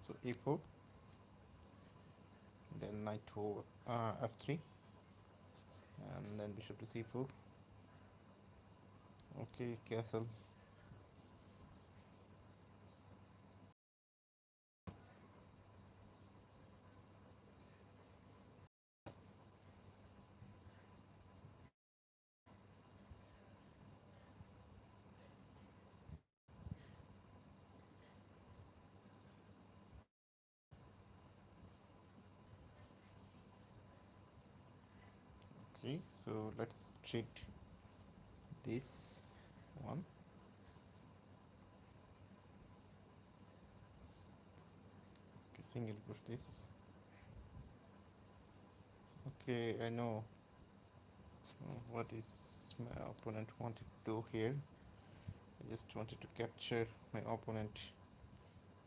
So a4, then knight to f3, and then bishop to c4. Okay, castle. Okay, so let's treat this one. Okay, single push this. Okay, I know what is my opponent wanted to do here. I just wanted to capture my opponent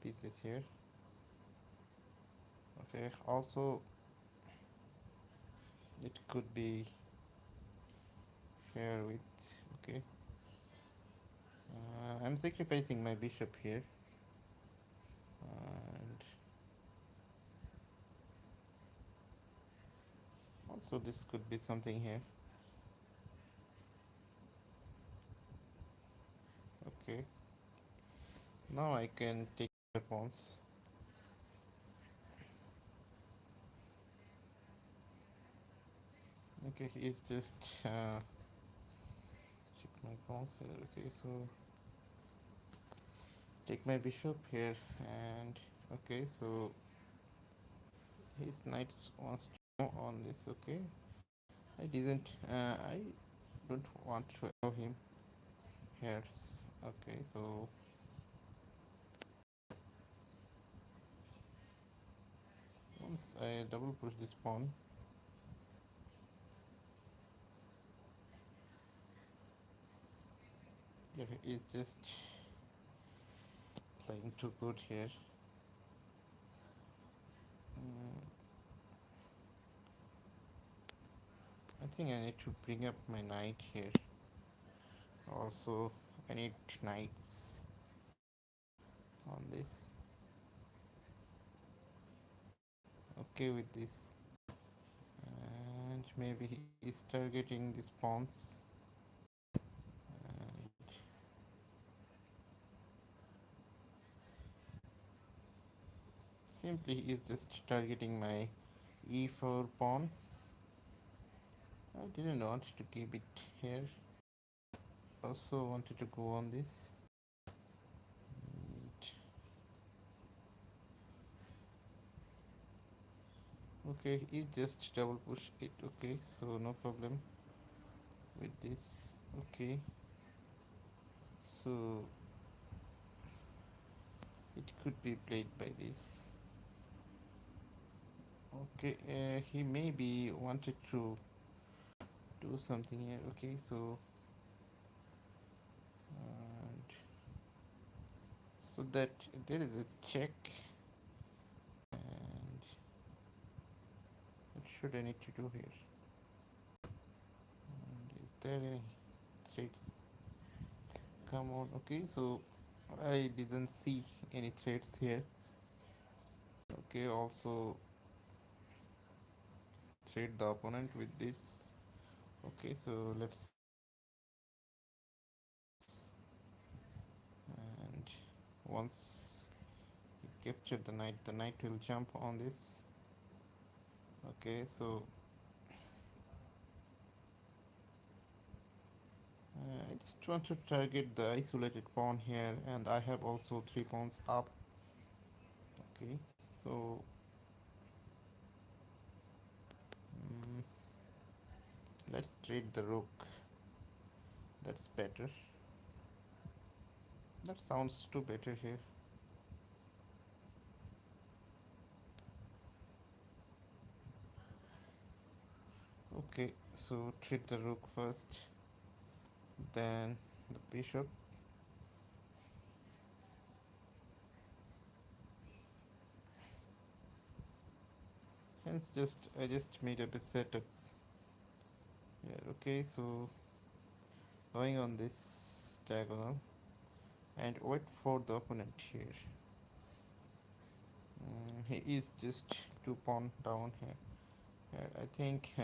pieces here. Okay, also it could be here with, okay, I'm sacrificing my bishop here, and also this could be something here. Okay, now I can take the pawns. Okay, he is just check my pawns here. Okay, so take my bishop here, and okay, so his knights wants to go on this. Okay, I don't want to allow him here. Okay, so once I double push this pawn, yeah, he is just playing too good here. mm, I think I need to bring up my knight here. Also, I need knights on this. Okay with this, and maybe he is targeting these pawns, and simply he is just targeting my e4 pawn. I didn't want to keep it here. Also wanted to go on this. And okay, he just double push it. Okay, so no problem with this. Okay, so it could be played by this. Okay, he maybe wanted to do something here. Okay, so and so that there is a check, and what should I need to do here? And is there any threats? Come on. Okay, so I didn't see any threats here. Okay, also threat the opponent with this. Okay, so let's, and once you capture the knight will jump on this. Okay, so I just want to target the isolated pawn here, and I have also 3 pawns up. Okay, so mm, let's trade the rook. That's better. That sounds too better here. Okay, so trade the rook first, then the bishop. Hence, just I just made up a setup. Yeah, okay, so going on this diagonal and wait for the opponent here. he is just 2 pawn down here. I think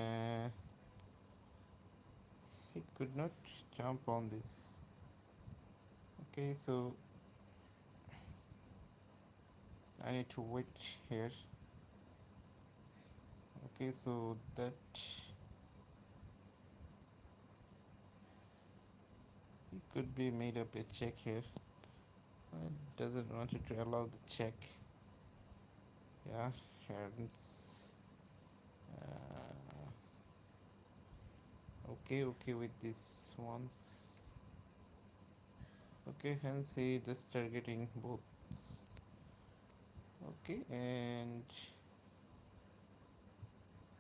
he could not jump on this. Okay, so I need to wait here. Okay, so that he could be made up a check here. It doesn't want to allow the check. Yeah, here it's okay with these ones. Okay, hence he just targeting both. Okay, and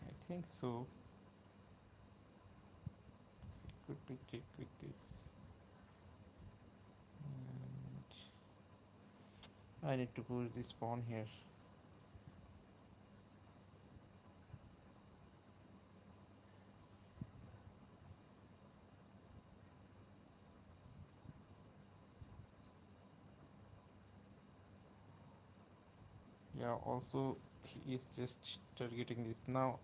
I think so. Could be take with this. And I need to push this pawn here. Yeah, also he is just targeting this. Now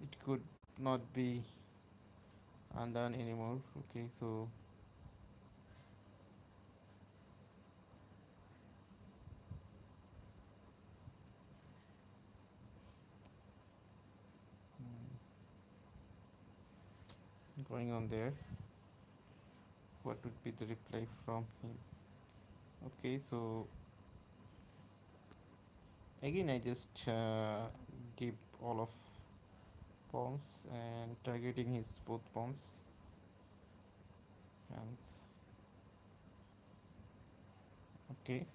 it could not be undone anymore. Okay, so going on there, what would be the reply from him? Okay, so again I just give all of pawns and targeting his both pawns. And okay,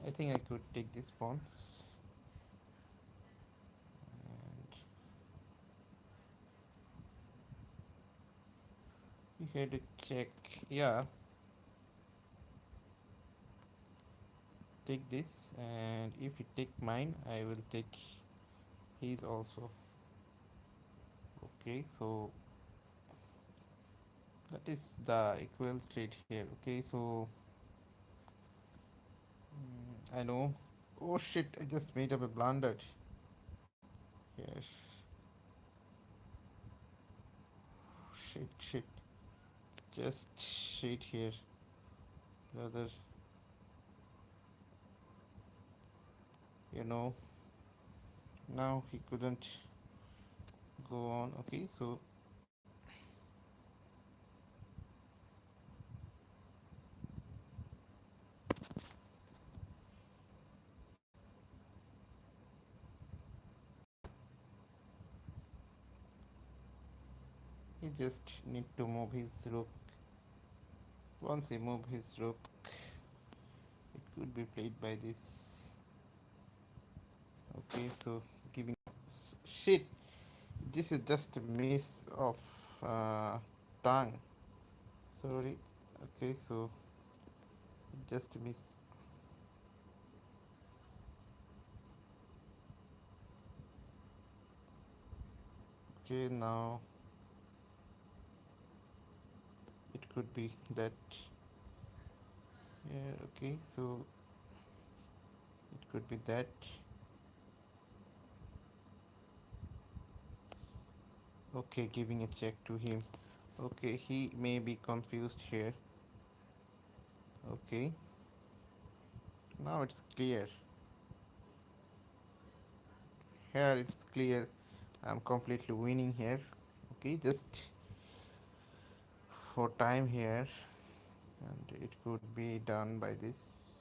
I think I could take these pawns. And we had a check. Yeah, take this, and if you take mine I will take his also. Okay, so that is the equal trade here. Okay, so I know. Oh shit, I just made up a blunder. Yes. Shit. Just shit here, brother. You know, now he couldn't go on. Okay, so he just need to move his rook. Once he move his rook, it could be played by this. Okay, so giving shit. This is just a miss of tongue. Sorry. Okay, so just a miss. Okay, now it could be that. Yeah. Okay, so it could be that. Okay, giving a check to him. Okay, he may be confused here. Okay, now it's clear. Here it's clear. I'm completely winning here. Okay, just for time here, and it could be done by this.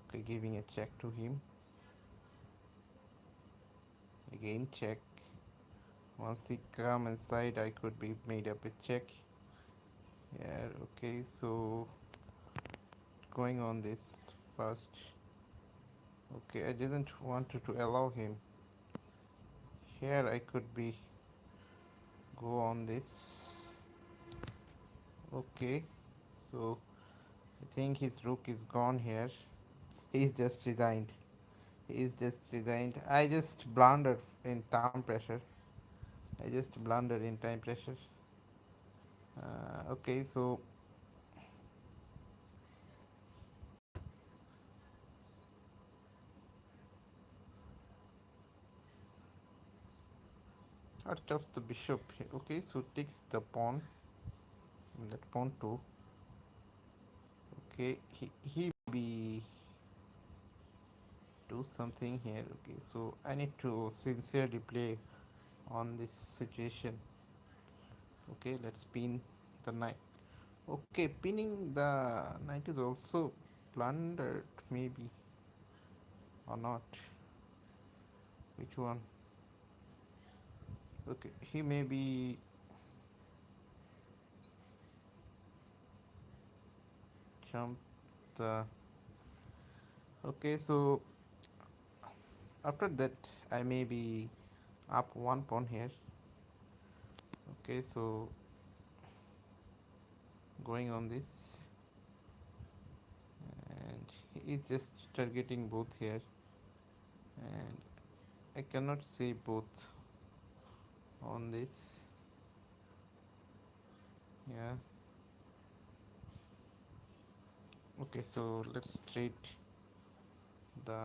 Okay, giving a check to him. Again, check. Once he come inside, I could be made up a check. Yeah, okay, so going on this first. Okay, I didn't want to allow him. Here I could be go on this. Okay, so I think his rook is gone here. He's just resigned. He's just resigned. I just blundered in time pressure. I just blundered in time pressure. Okay, so or chops the bishop. Okay, so takes the pawn. Let pawn too. Okay, he be do something here. Okay, so I need to sincerely play on this situation. Okay, let's pin the knight. Okay, pinning the knight is also plundered, maybe, or not. Which one? Okay, he may be jump the. Okay, so after that I may be up one pawn here. Okay, so going on this, and he is just targeting both here, and I cannot say both on this. Yeah. Okay, so let's trade the.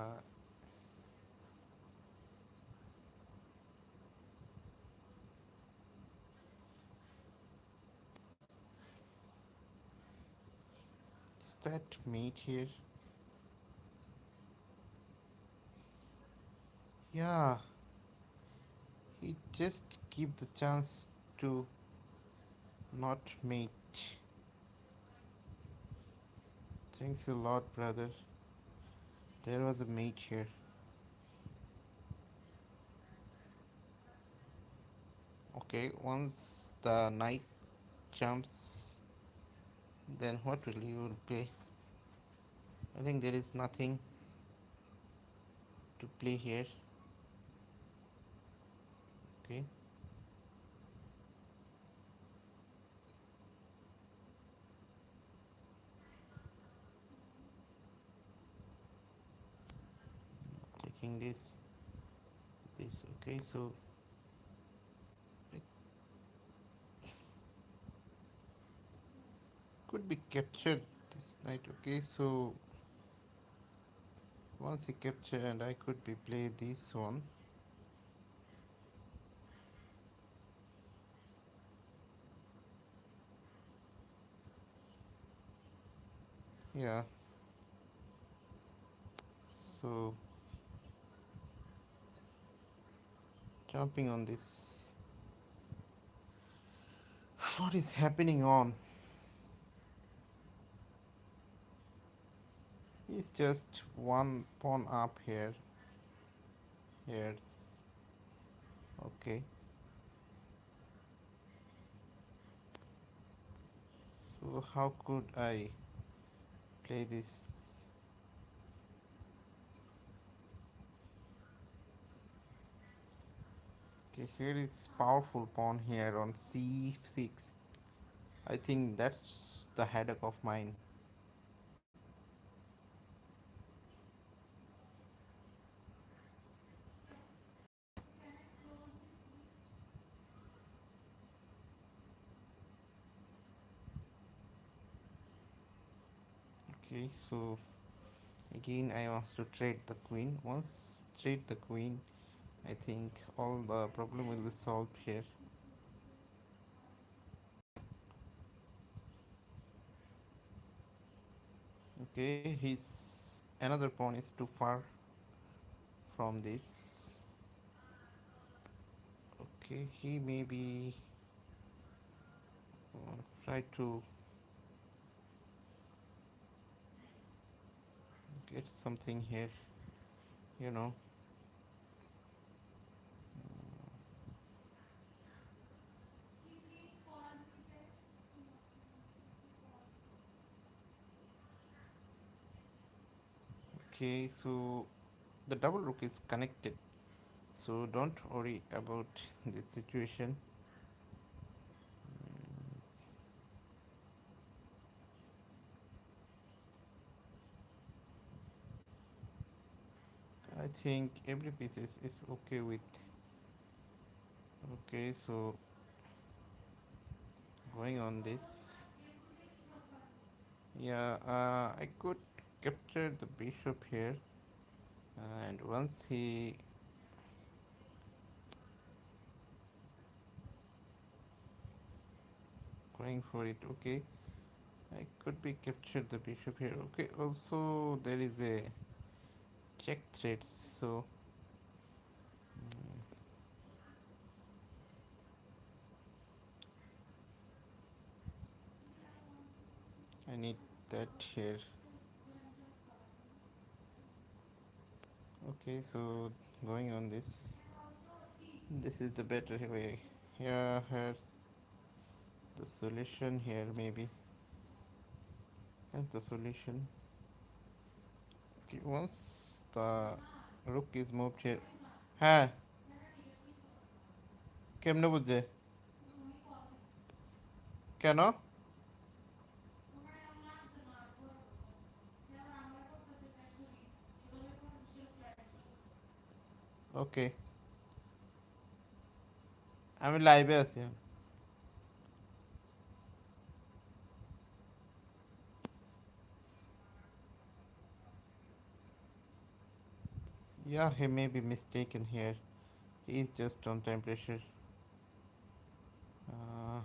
Is that mate here? Yeah, he just give the chance to not mate. Thanks a lot, brother. There was a mate here. Okay, once the knight jumps, then what will you play? I think there is nothing to play here. Okay, taking this. Okay, so it could be captured this knight. Okay, so once he captured, and I could be play this one. Yeah. So jumping on this. What is happening on? It's just one pawn up here. Here's okay. So how could I play this? Okay, here is powerful pawn here on c6. I think that's the headache of mine. Okay, so again I want to trade the queen. Once trade the queen, I think all the problem will be solved here. Okay, his another pawn is too far from this. Okay, he maybe try to get something here, you know. Okay, so the double rook is connected, so don't worry about this situation. I think every piece is okay with. Okay, so going on this, yeah, I could capture the bishop here, and once he going for it. Okay, I could be captured the bishop here. Okay, also there is a check threat, so I need that here. Okay, so going on this is the better way. Here's the solution here, maybe. That's the solution. Okay, once the rook is moved here. হ্যাঁ কেমনে বুঝে কেন ওকে আমি লাইভে আছি yeah he may be mistaken here he is just on time pressure uh,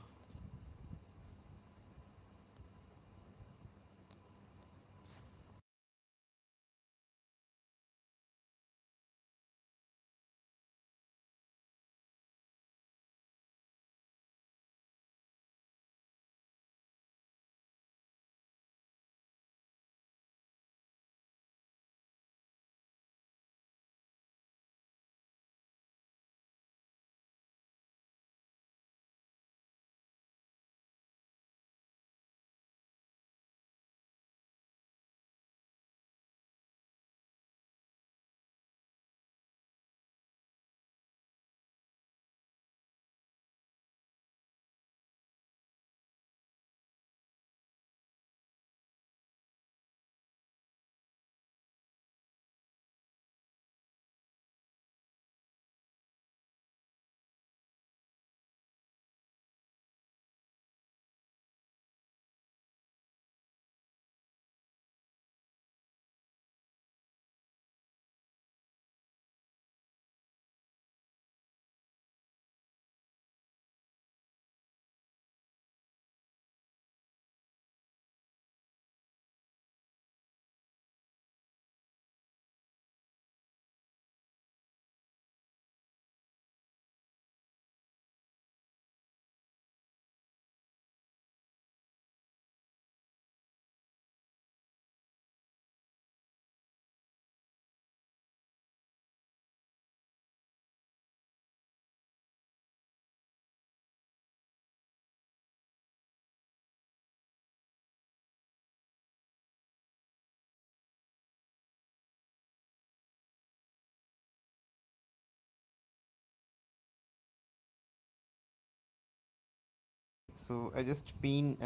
so I just been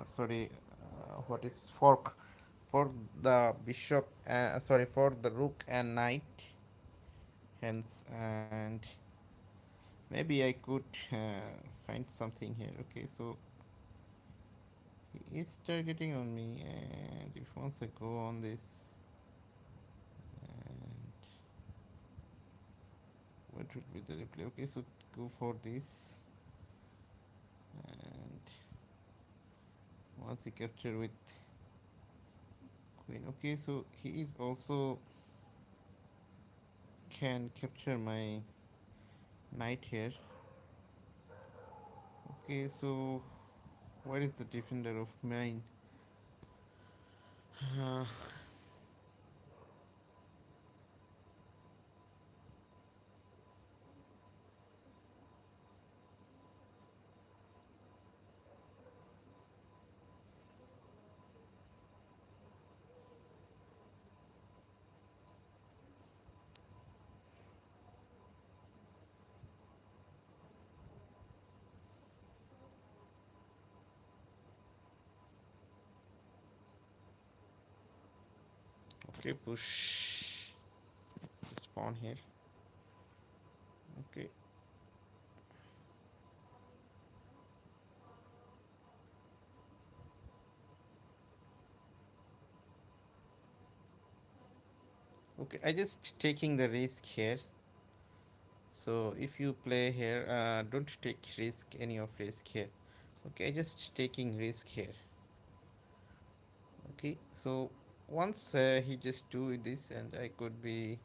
sorry what is fork for the bishop sorry for the rook and knight hence and maybe I could find something here okay so he is targeting on me and if once I go on this and what would be the replay okay so go for this and once he capture with queen okay so he is also can capture my knight here okay so where is the defender of mine okay push spawn here okay okay I just taking the risk here so if you play here don't take risk any of risk here Okay, just taking risk here. Okay, so once he just do this, and I could be,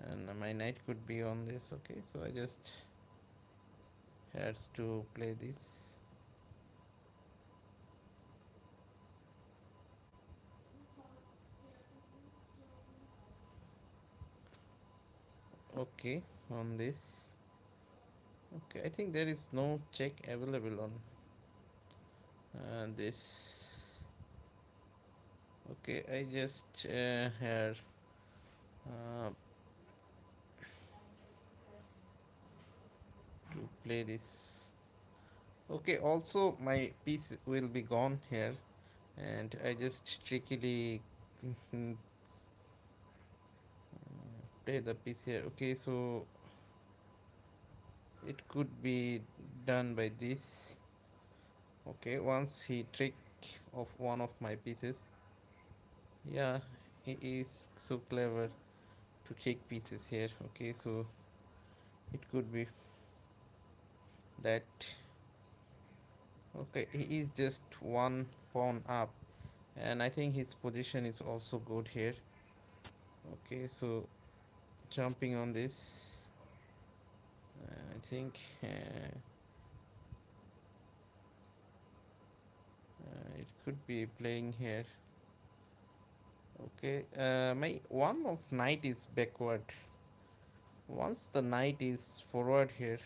and my knight could be on this. Okay, so I just has to play this. Okay, on this. Okay, I think there is no check available on this. Okay, I just had uh, to play this. Okay, also my piece will be gone here, and I just trickily play the piece here. Okay, so it could be done by this. Okay, once he trick of one of my pieces. Yeah, he is so clever to take pieces here. Okay, so it could be that. Okay, he is just one pawn up, and I think his position is also good here. Okay, so jumping on this, I think it could be playing here. Okay, my one of knight is backward. Once the knight is forward here,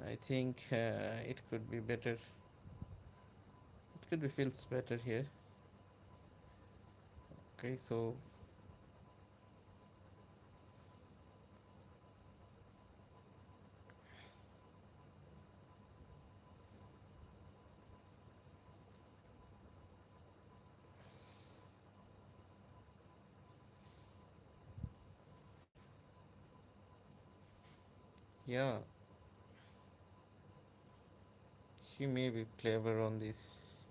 I think it could be better. It could be feels better here. Okay, so yeah, he may be clever on this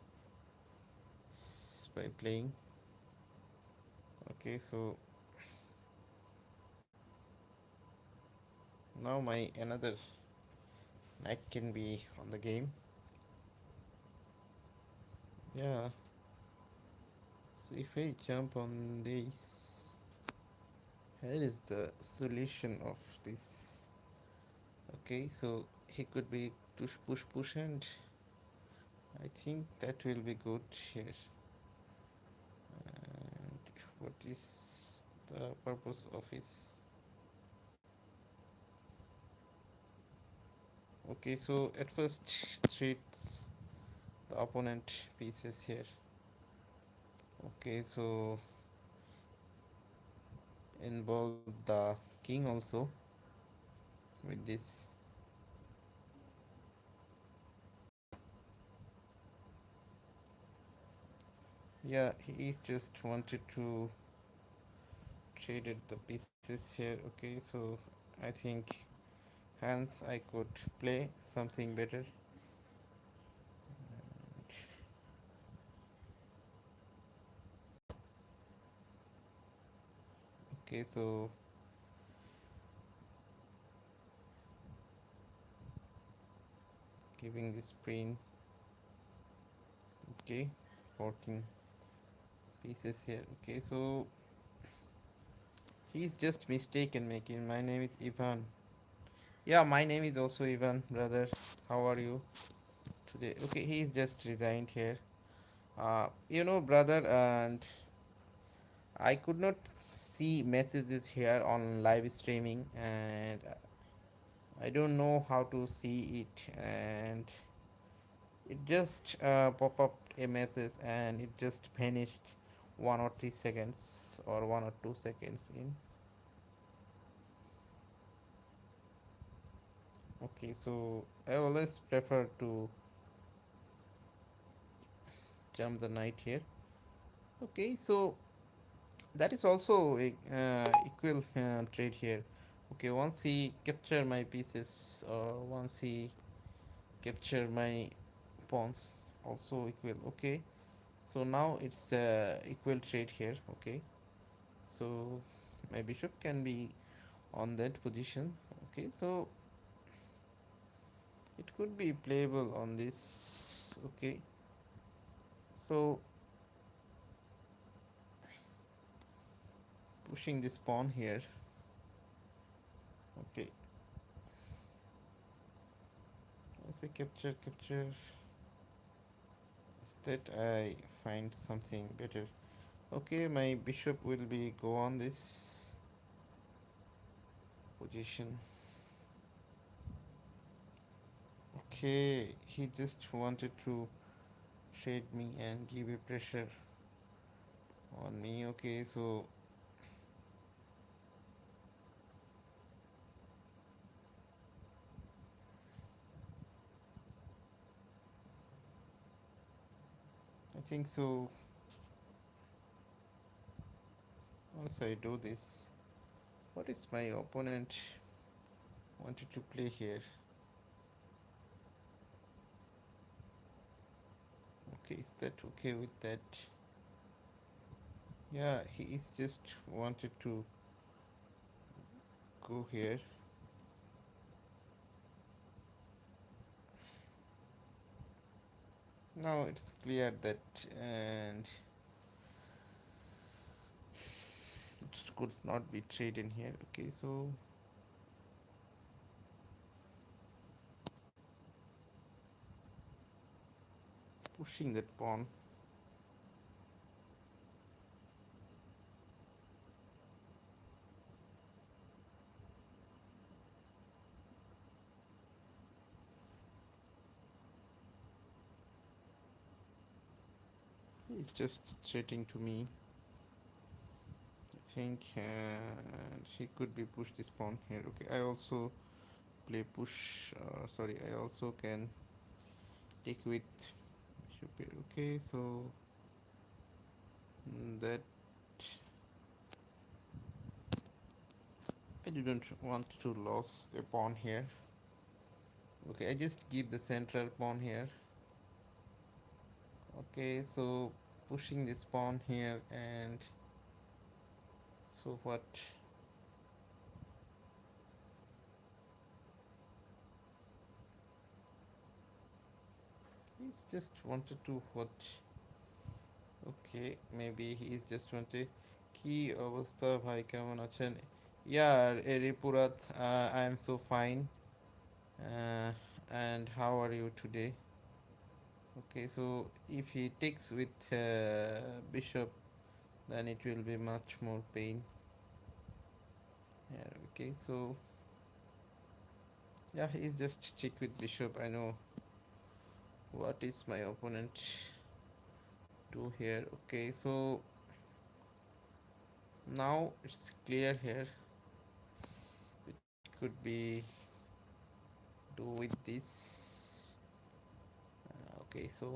by playing. Okay, so now my another knight can be on the game. Yeah, so if I jump on this, here is the solution of this. Okay, so he could be push, and I think that will be good here. And what is the purpose of his? Okay, so at first treats the opponent pieces here. Okay, so involve the king also with this. Yeah, he just wanted to traded the pieces here. Okay, so I think hence I could play something better. Okay, so giving this print. Okay, 14 pieces here. Okay, so he's just mistaken making. My name is Ivan. Yeah, my name is also Ivan, brother. How are you today? Okay, he's just resigned here. Brother, and I could not see messages here on live streaming, and I don't know how to see it, and it just pop up a message and it just vanished 1 or 3 seconds or 1 or 2 seconds in. Okay, so I always prefer to jump the knight here. Okay, so that is also a equal trade here. Okay, once he capture my pieces or once he capture my pawns, also equal. Okay, so now it's equal trade here. Okay, so my bishop can be on that position. Okay, so It could be playable on this. Okay, so pushing this pawn here. Okay, I say capture, capture. Instead, I find something better. Okay, my bishop will be go on this position. Okay, he just wanted to trade me and give a pressure on me. Okay, so I think so. Once I do this, what is my opponent wanted to play here? Okay, is that okay with that? Yeah, he is just wanted to go here. Now it's clear that, and it could not be traded in here. Okay, so pushing that pawn. He's just threatening to me. I think he could be pushed this pawn here. Okay, I also play push. Sorry, I also can take with bishop here. Okay, so that I didn't want to lose a pawn here. Okay, I just give the central pawn here. Okay, so pushing this pawn here, and so what? He's just wanted to watch. Okay, maybe he's just wanted কি অবস্থা ভাই কেমন আছেন? Yeah, Eripurat, I am so fine. And how are you today? Okay, so if he takes with bishop, then it will be much more pain. Yeah, okay, so yeah, he's just check with bishop. I know what is my opponent do here. Okay, so now it's clear here. It could be do with this. Okay, so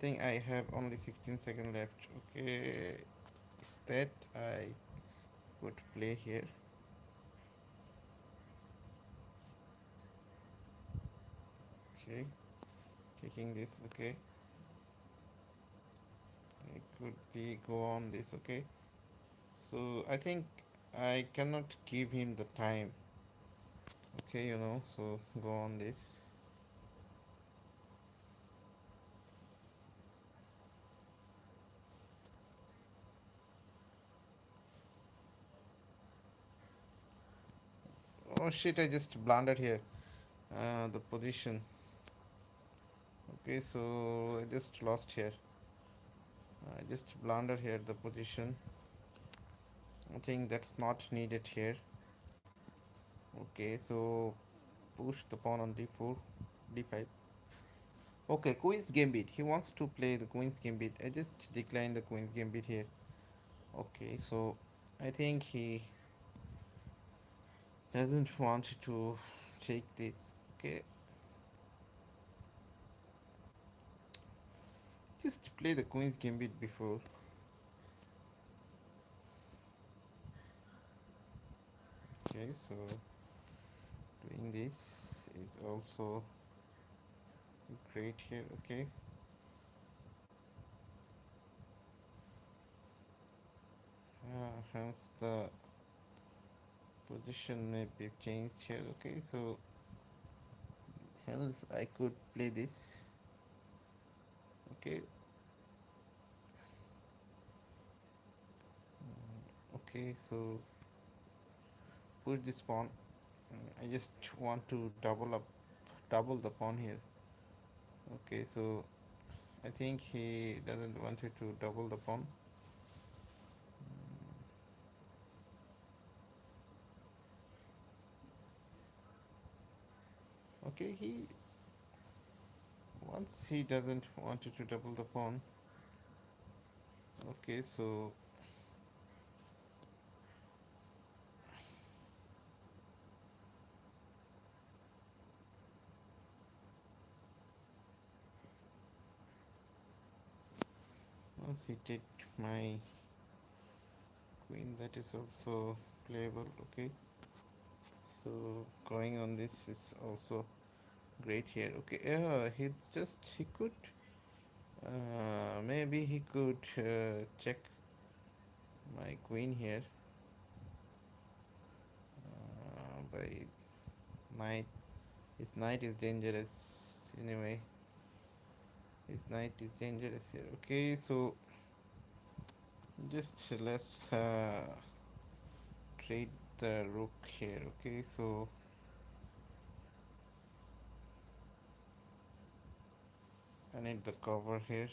think I have only 16 seconds left. Okay, is that I could play here. Okay, taking this. Okay, I could be go on this. Okay, so I think I cannot give him the time. Okay, so go on this. Oh shit, I just blundered here. The position. Okay, so I just lost here. I just blundered here the position. I think that's not needed here. Okay, so push the pawn on d4, d5. Okay, queen's gambit. He wants to play the queen's gambit. I just decline the queen's gambit here. Okay, so I think he doesn't want to take this. Okay, just play the queen's gambit before. Okay, so doing this is also great here. Okay, hence the position may be changed here. Okay, so hence I could play this. Okay, okay, so push this pawn. I just want to double the pawn here. Okay, so I think he doesn't want it to double the pawn. Okay, he doesn't want it to double the pawn. Okay, so once he did my queen, that is also playable. Okay, so going on this is also great here. Okay, he could maybe he could check my queen here by knight. His knight is dangerous anyway. His knight is dangerous here. Okay, so just let's trade the rook here. Okay, so I need the cover here.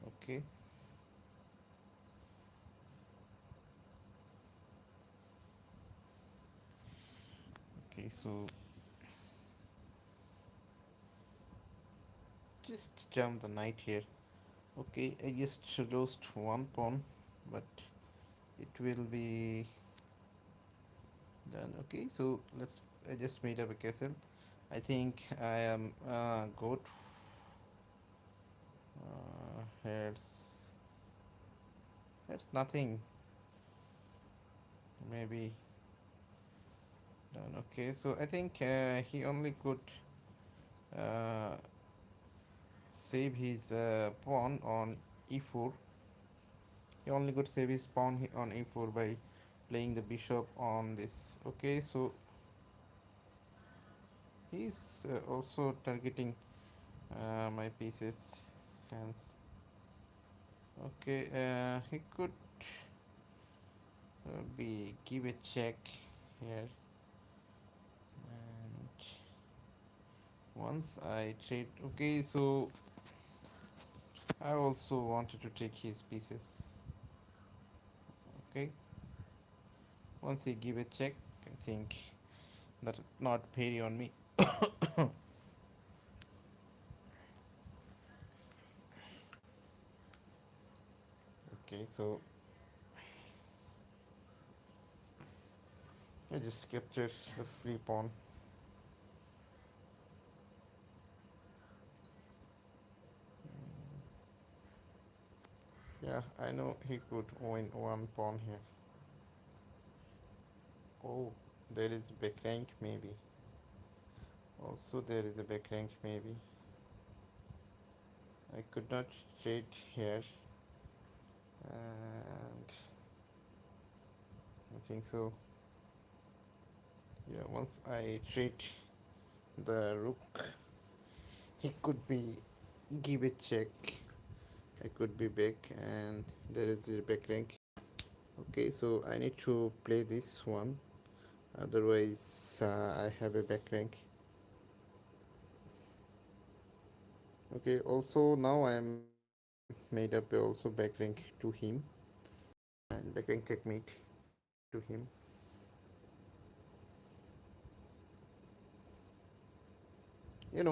Okay, okay, so just jump the knight here. Okay, I just lost one pawn, but it will be done. Okay, so I just made up a castle. I think I am good. Here's nothing. Maybe done. Okay, so I think he only could uh, save his pawn on e4. He only could save his pawn on e4 by playing the bishop on this. Okay, so he's also targeting my pieces. Hence, okay, he could be give a check here, and once I trade. Okay, so I also wanted to take his pieces. Okay, once he give a check, I think that's not very on me. Okay, so I just captured the free pawn. Yeah, I know he could win one pawn here. Oh, there is back rank maybe. Also, there is a back rank maybe. I could not trade here, and I think so. Yeah, once I trade the rook, he could be give a check. I could be back, and there is a back rank. Okay, so I need to play this one, otherwise I have a back rank. Okay, also now I am made up also back rank to him, and back rank checkmate to him.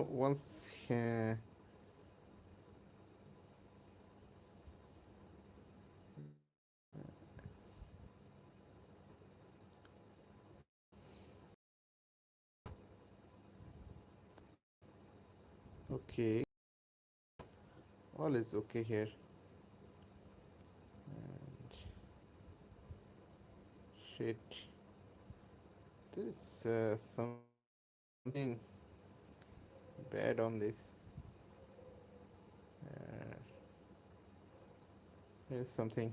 Once okay, all is okay here. And shit, there is something bad on this. There is something.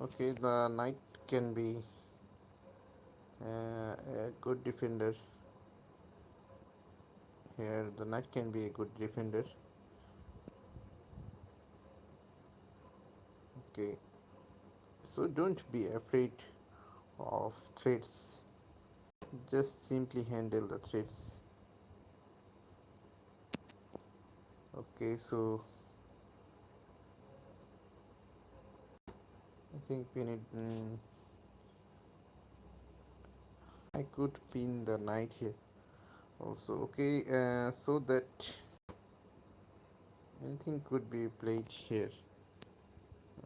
Okay, the knight can be a good defender here. The knight can be a good defender. Okay, so don't be afraid of threats. Just simply handle the threats. Okay, so I think we need. I could pin the knight here also. Okay, so that anything could be played here.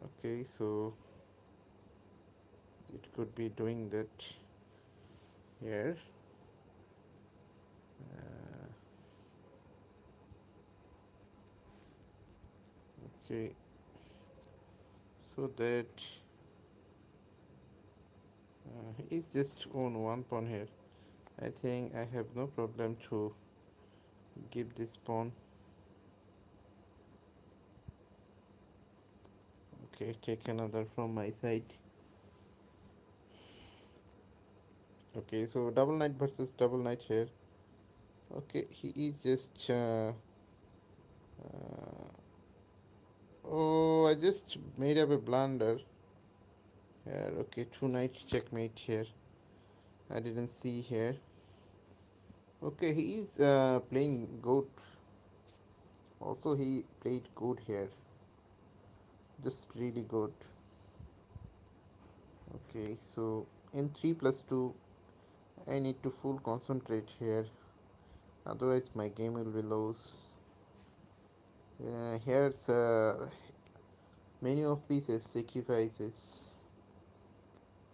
Okay, so it could be doing that here. Okay, so that is just on one pawn here. I think I have no problem to give this pawn. Okay, take another from my side. Okay, so double knight versus double knight here. Okay, he is just oh, I just made up a blunder here. Okay, two knight checkmate here. I didn't see here. Okay, he is playing good. Also, he played good here. Just really good. Okay, so in 3 plus 2, I need to full concentrate here. Otherwise, my game will be lost. Here's many of pieces sacrifices,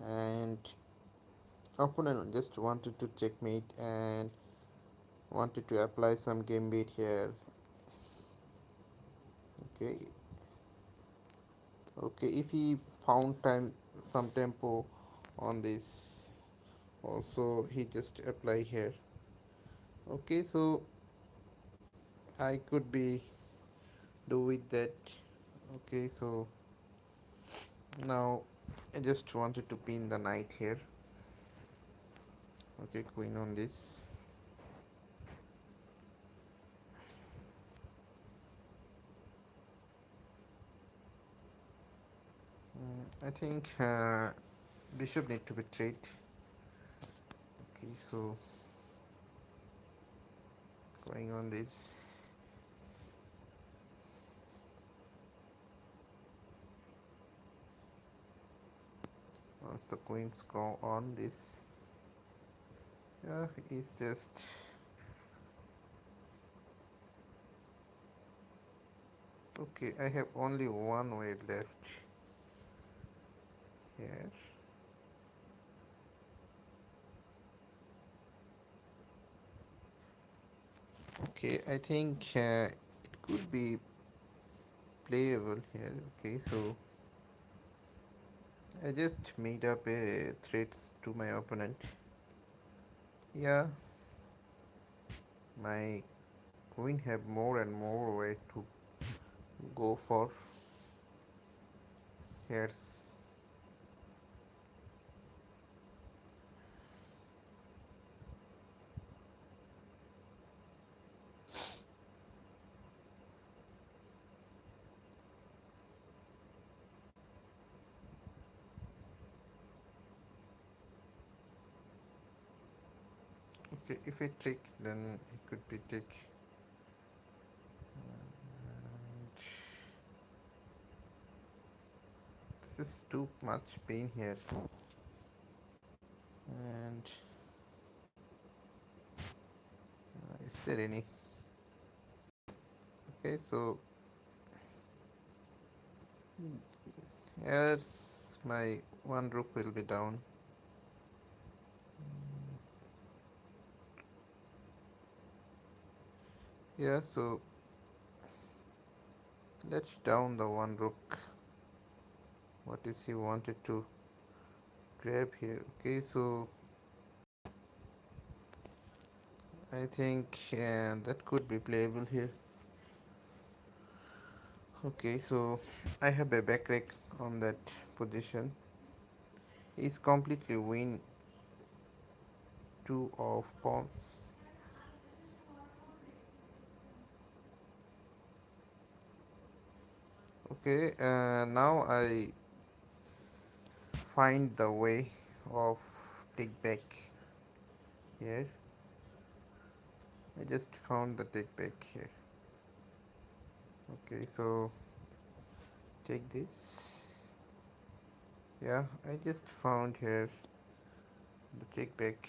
and opponent just wanted to checkmate and wanted to apply some gambit here. Okay, okay, if he found time some tempo on this, also he just apply here. Okay, so I could be do with that. Okay, so now I just wanted to pin the knight here. Okay, queen on this. I think bishop need to be trade. Okay, so going on this. Once the queens go on this, yeah, it's just okay. I have only one way left here. Okay, I think it could be playable here. Okay, so I just made up a threats to my opponent. Yeah, my queen have more and more way to go for. Here's okay. If I take, then it could be take. And this is too much pain here. And is there any? Okay, so here's my one rook will be down. Yeah, so let's down the one rook. What is he wanted to grab here? Okay, so I think that could be playable here. Okay, so I have a back rake on that position. He's completely win two of pawns. Okay, now I find the way of take back here. I just found the take back here. Okay, so take this. Yeah, I just found here the take back.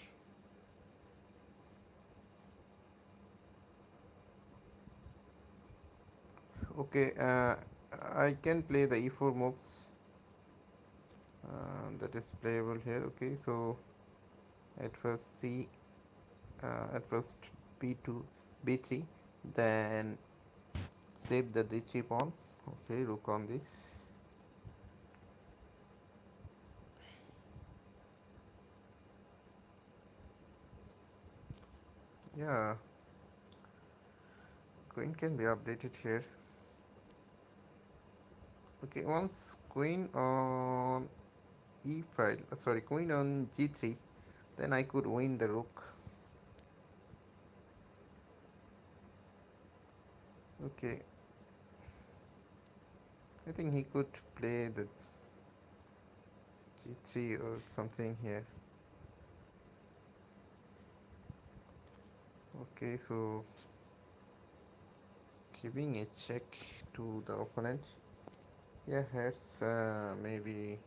Okay, I can play the e4 moves. That is playable here. Okay, so at first at first b2 b3, then save the d3 pawn. Okay, rook on this. Yeah, queen can be updated here. Okay, once queen on e file, sorry, queen on g3, then I could win the rook. Okay, I think he could play the g3 or something here. Okay, so giving a check to the opponent. Yeah, here's maybe.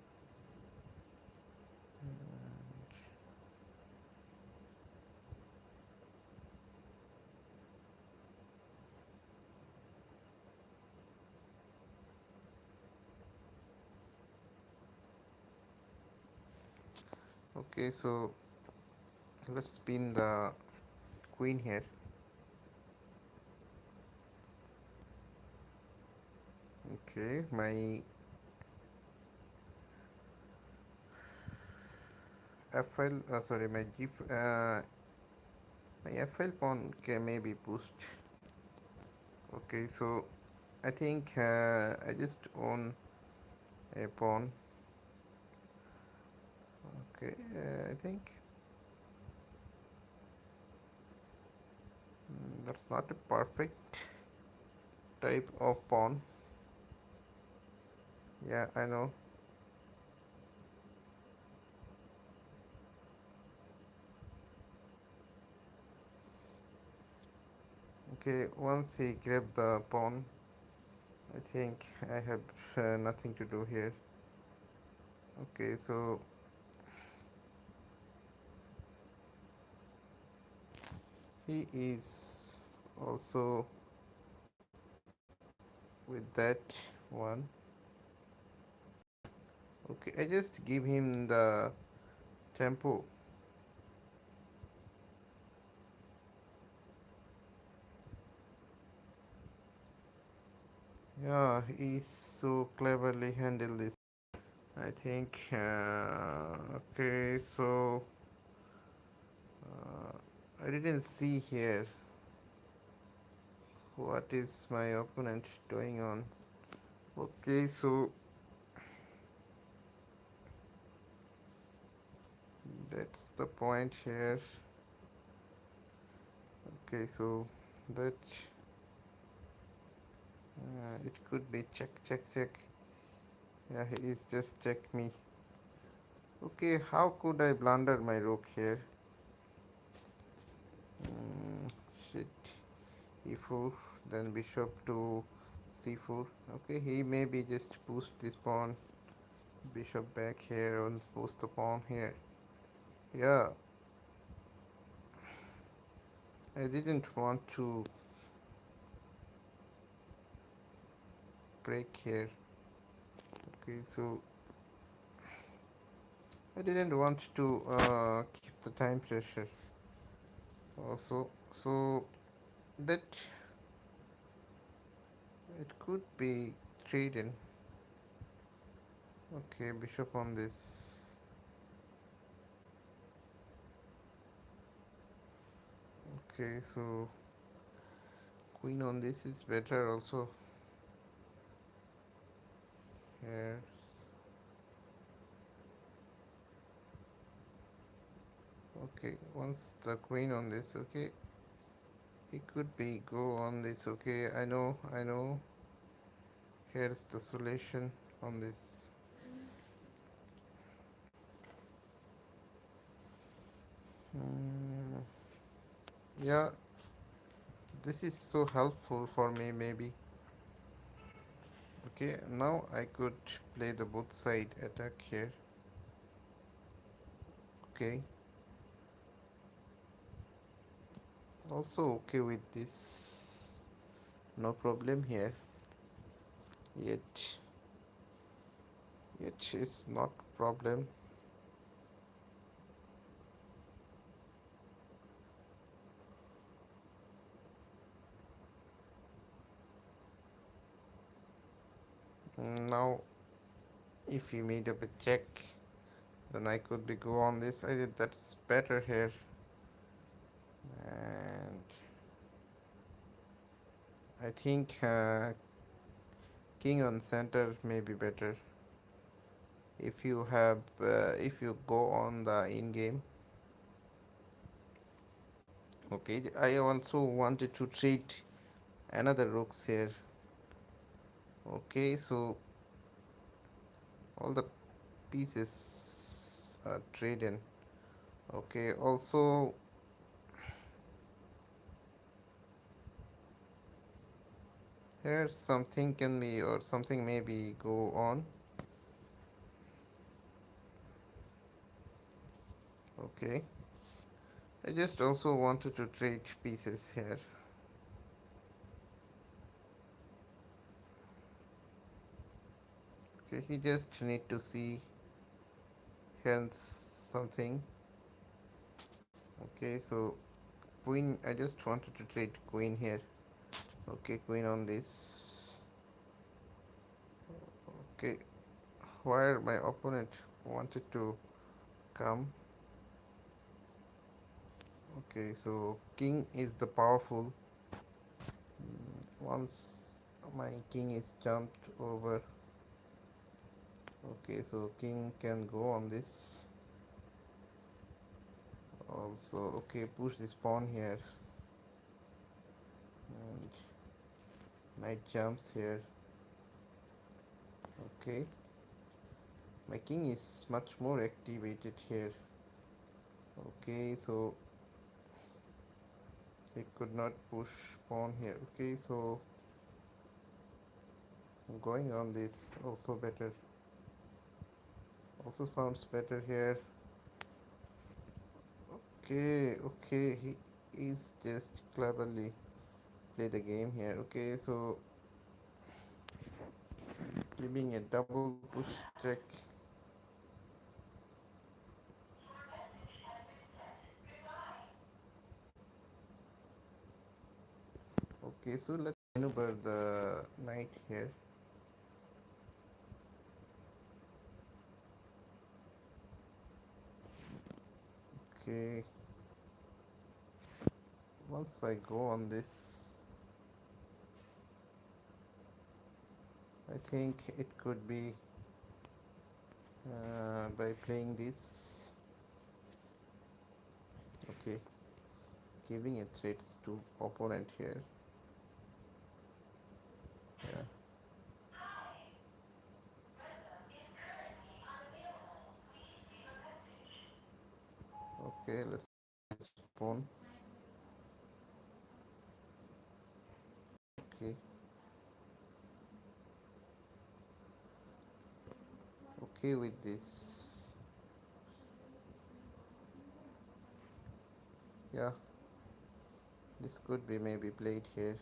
Okay, so let's spin the queen here. Okay, my FL, sorry, my FL pawn can maybe pushed. Okay, so I think I just own a pawn. Okay, I think that's not a perfect type of pawn. Yeah, I know. Okay, once he grabbed the pawn, I think I have nothing to do here. Okay, so he is also with that one. Okay, I just give him the tempo. Yeah, he's so cleverly handled this. I think. Okay, so I didn't see here what is my opponent doing on. Okay, so that's the point here. Okay, so that it could be check, check, check. Yeah, he is just check me. Okay, how could I blunder my rook here? Mm, shit. E4, then bishop to c4. Okay, he maybe just pushed this pawn, bishop back here and push the pawn here. Yeah, I didn't want to break here. Okay, so I didn't want to keep the time pressure also. So that it could be trading. Okay, bishop on this. Okay, so queen on this is better also here. Okay, once the queen on this, okay, it could be go on this. Okay, I know. Here's the solution on this. Mm, yeah, this is so helpful for me maybe. Okay, now I could play the both side attack here. Okay, also okay with this, no problem here. Yet it's not problem. Now if he made up a check, then I could be go on this. I did that's better here. And I think king on center may be better if you have if you go on the in game. Okay, I also wanted to treat another rooks here. Okay, so all the pieces are traded. Okay, also here something can be or something maybe go on. Okay, I just also wanted to trade pieces here. Okay, he just need to see hence something. Okay, so queen, I just wanted to trade queen here. Okay, queen on this. Okay, where my opponent wanted to come. Okay, so king is the powerful. Once my king is jumped over. Okay, so king can go on this. Also, okay, push this pawn here. And knight jumps here. Okay, my king is much more activated here. Okay, so he could not push pawn here. Okay, so going on this also better, also sounds better here. Okay, okay, he is just cleverly play the game here. Okay, so giving a double push check. Okay, so let's maneuver the knight here. Okay, once I go on this, I think it could be by playing this. Okay, giving a threats to opponent here. Yeah. Okay, let's pawn. Okay, okay with this. Yeah, this could be maybe played here.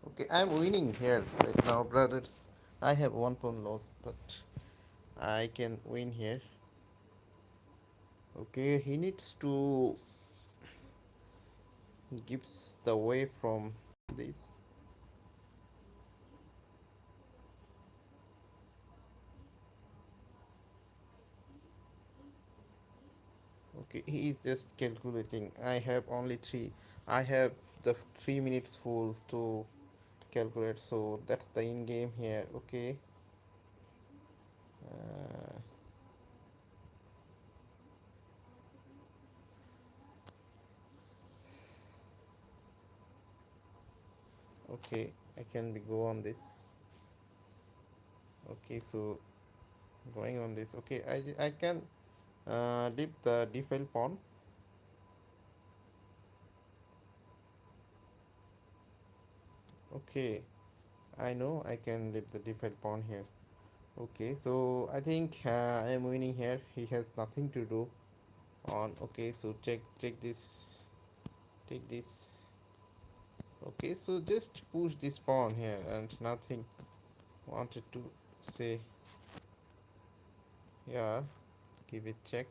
Okay, I'm winning here right now, brothers. I have one pawn lost, but I can win here. Okay, he needs to gives the way from this. Okay, he is just calculating. I have only three. I have the 3 minutes full to calculate, so that's the in game here. Okay. Uh, okay, I can be go on this. Okay, so going on this. Okay, I can leave the default pawn. Okay, I know I can leave the default pawn here. Okay, so I think I am winning here. He has nothing to do on. Okay, so check this, take this. Okay, so just push this pawn here and nothing. Wanted to say, yeah, give it check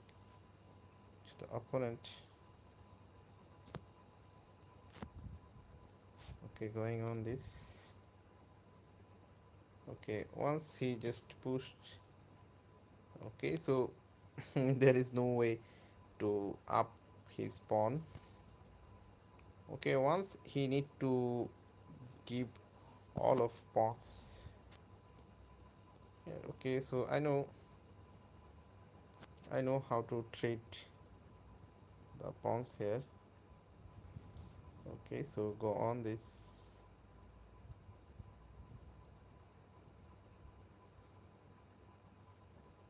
to the opponent. Okay, going on this. Okay, once he just pushed. Okay, so there is no way to up his pawn. Okay, once he need to give all of pawns. Yeah, okay, so I know how to treat the pawns here. Okay, so go on this.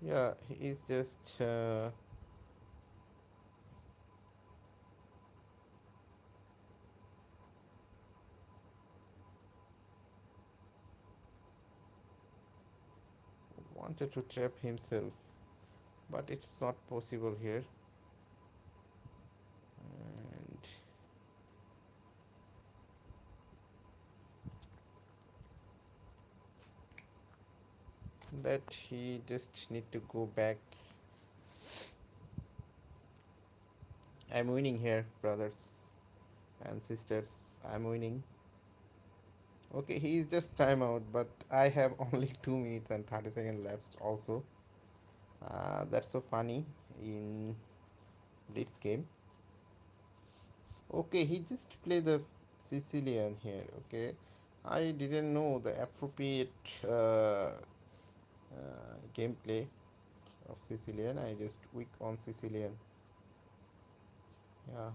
Yeah, he is just wanted to trap himself, but it's not possible here. And that he just need to go back. I'm winning here, brothers and sisters. I'm winning. Okay, he is just timeout, but I have only 2 minutes and 30 seconds left also. That's so funny in Blitz game. Okay, he just play the Sicilian here. Okay, I didn't know the appropriate gameplay of Sicilian. I just weak on Sicilian. Yeah,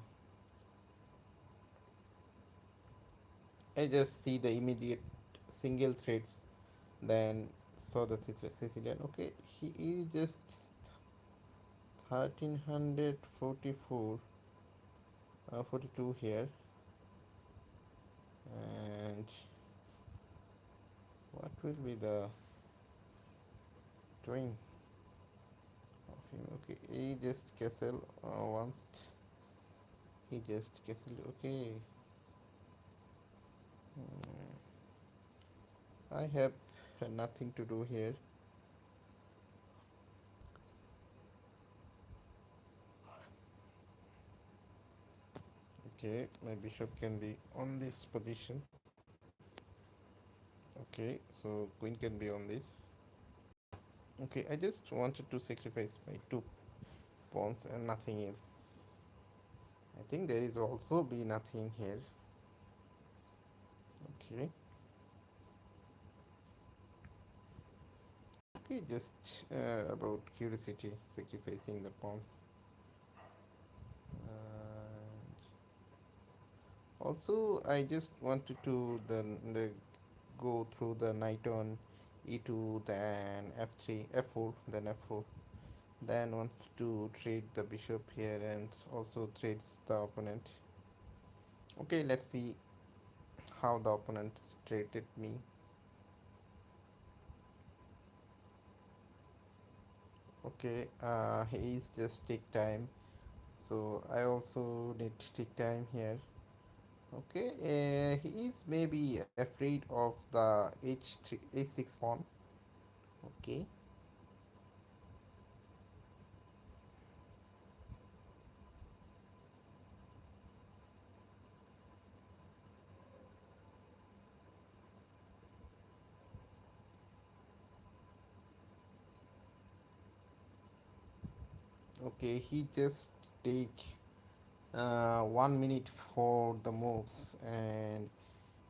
I just see the immediate single threads, then saw the Sicilian. Okay, he is just 1344, 42 here, and what will be the doing of him? Okay, he just castle once. He just castle. Okay, I have nothing to do here. Okay, my bishop can be on this position. Okay, so queen can be on this. Okay, I just wanted to sacrifice my two pawns and nothing else. I think there is also be nothing here. Okay. Okay, just about curiosity, sacrificing the pawns. Also, I just wanted to go through the knight on e2, then f3, f4, then f4. Then wants to trade the bishop here and also trades the opponent. Okay, let's see how the opponent traded me. Okay, he is just take time, so I also need to take time here. Okay, he is maybe afraid of the h3 h6 pawn. Okay. Okay, he just take 1 minute for the moves and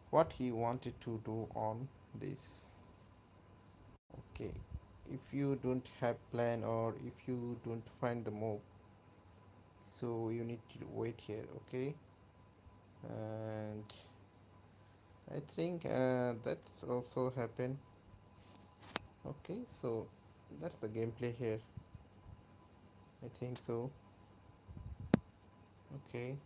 what he wanted to do on this. Okay, if you don't have plan or if you don't find the move, so you need to wait here. Okay, and I think that's also happened. Okay, so that's the gameplay here. I think so. Okay,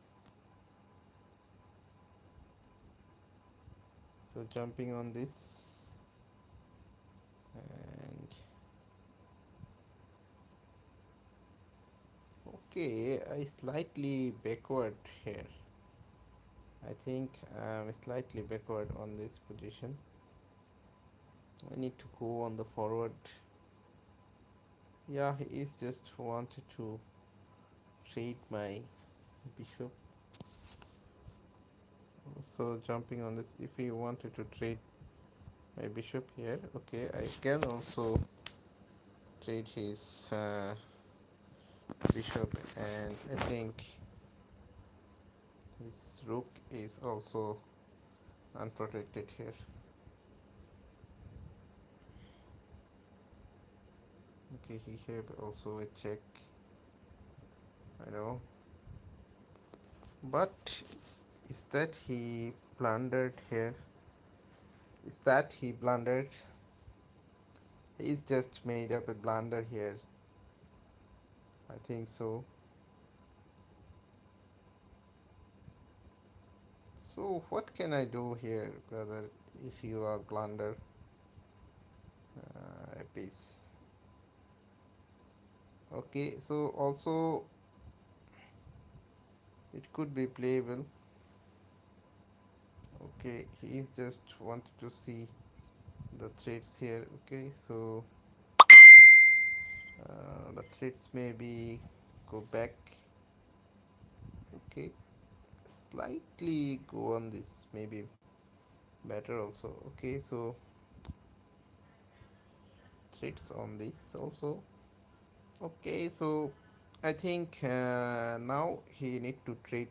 so jumping on this and okay, I slightly backward here. I think I'm slightly backward on this position. I need to go on the forward. Yeah, he is just wanted to trade my bishop. So jumping on this, if he wanted to trade my bishop here, okay, I can also trade his bishop, and I think his rook is also unprotected here. Okay, he had also a check. I know, but is that he blundered here? Is that he blundered? He's just made up a blunder here. I think so. So what can I do here, brother, if you are blunder a piece? Okay, so also it could be playable. Okay, he is just wanted to see the threads here. Okay, so the threads maybe go back. Okay, slightly go on this, maybe better also. Okay, so threads on this also. Okay, so I think now he need to trade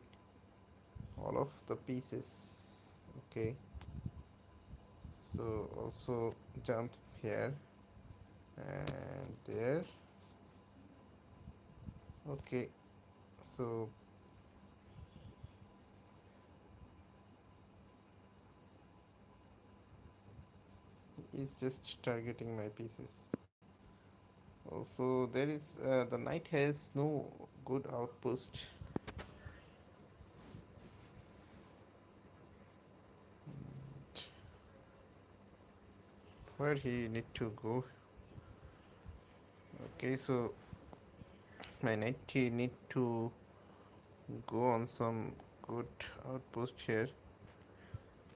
all of the pieces. Okay, so also jump here and there. Okay, so he's just targeting my pieces. Also, there is the knight has no good outpost. Where he need to go? Okay, so my knight he need to go on some good outpost here.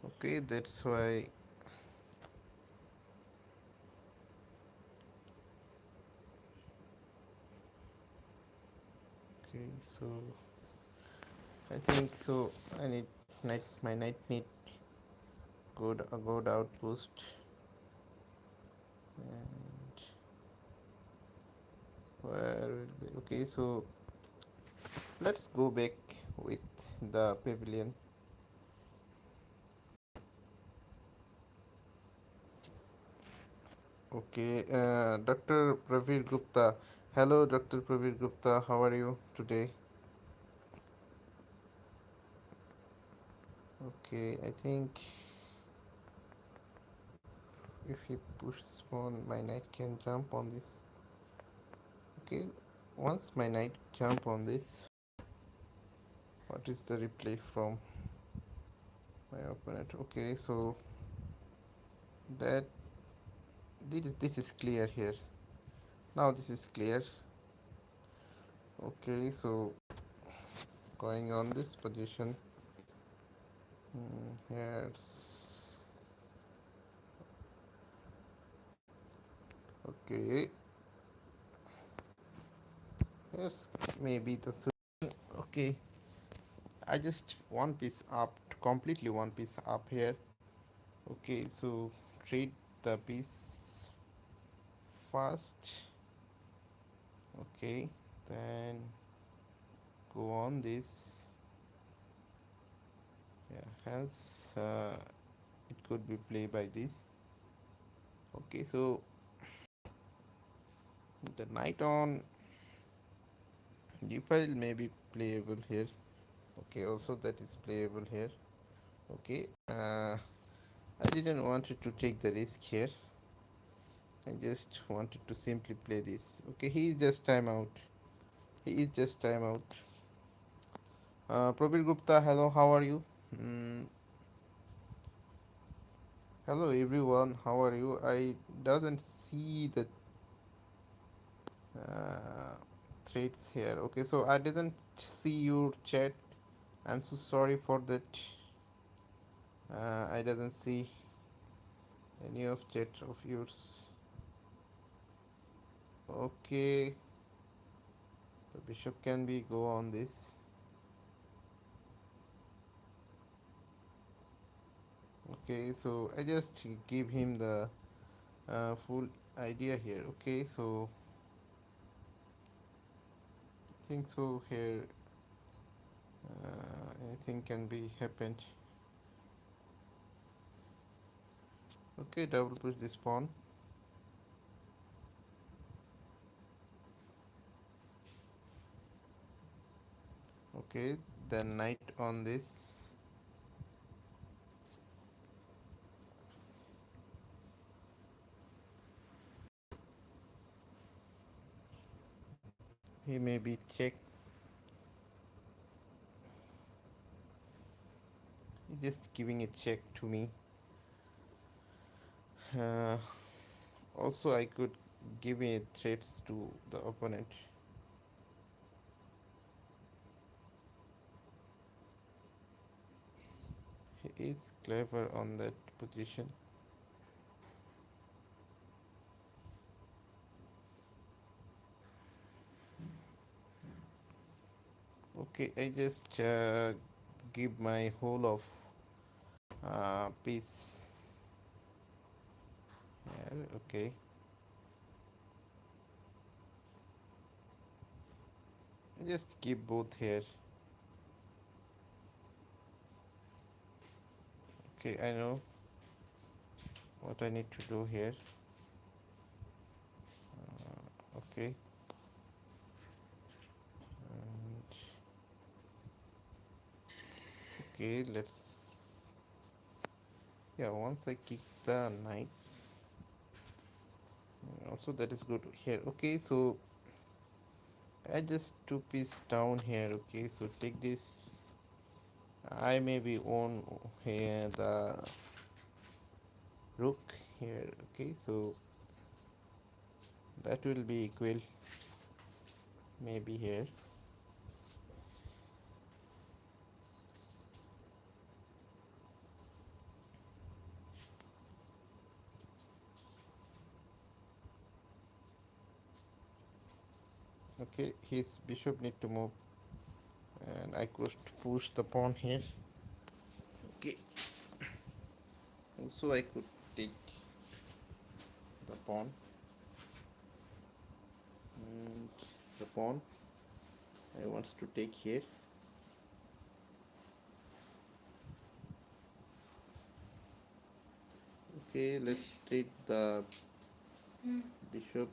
Okay, that's why. Okay, so I think so. I need knight. My knight need good outpost. And where will be okay, so let's go back with the pavilion. Okay, Dr. Pravir Gupta. Hello, Dr. Pravir Gupta. How are you today? Okay, I think if you push this pawn, my knight can jump on this. Okay, once my knight jump on this, what is the replay from my opponent? Okay, so that this is clear here. Now this is clear. Okay, so going on this position, here's okay. Here's maybe the okay. I just one piece up, completely one piece up here. Okay, so trade the piece first. Okay, then go on this. Yeah, hence it could be played by this. Okay, so the knight on d5 may be playable here. Okay, also that is playable here. Okay, I didn't want to take the risk here. I just wanted to simply play this. Okay, he is just timeout. He is just timeout. Prabir Gupta, hello, how are you? Mm, hello everyone, how are you? I doesn't see the uh, threads here. Okay, so I didn't see your chat. I'm so sorry for that. I didn't see any of chat of yours. Okay, the bishop can be go on this. Okay, so I just give him the full idea here. Okay, so I think so here anything can be happened. Okay, double push this pawn. Okay, then knight on this. He may be check. He's just giving a check to me. Uh, Also, I could give a threats to the opponent. He is clever on that position. Okay, I just give my whole of piece here. Okay, I just keep both here. Okay, I know what I need to do here. Okay, and okay, let's yeah. Once I kick the knight, also that is good here. Okay, so I just two piece down here. Okay, so take this. I maybe own here the rook here. Okay, so that will be equal maybe here. Okay, his bishop need to move, and I could push the pawn here. Okay, Also I could take the pawn, and the pawn I want to take here. Okay, let's treat the bishop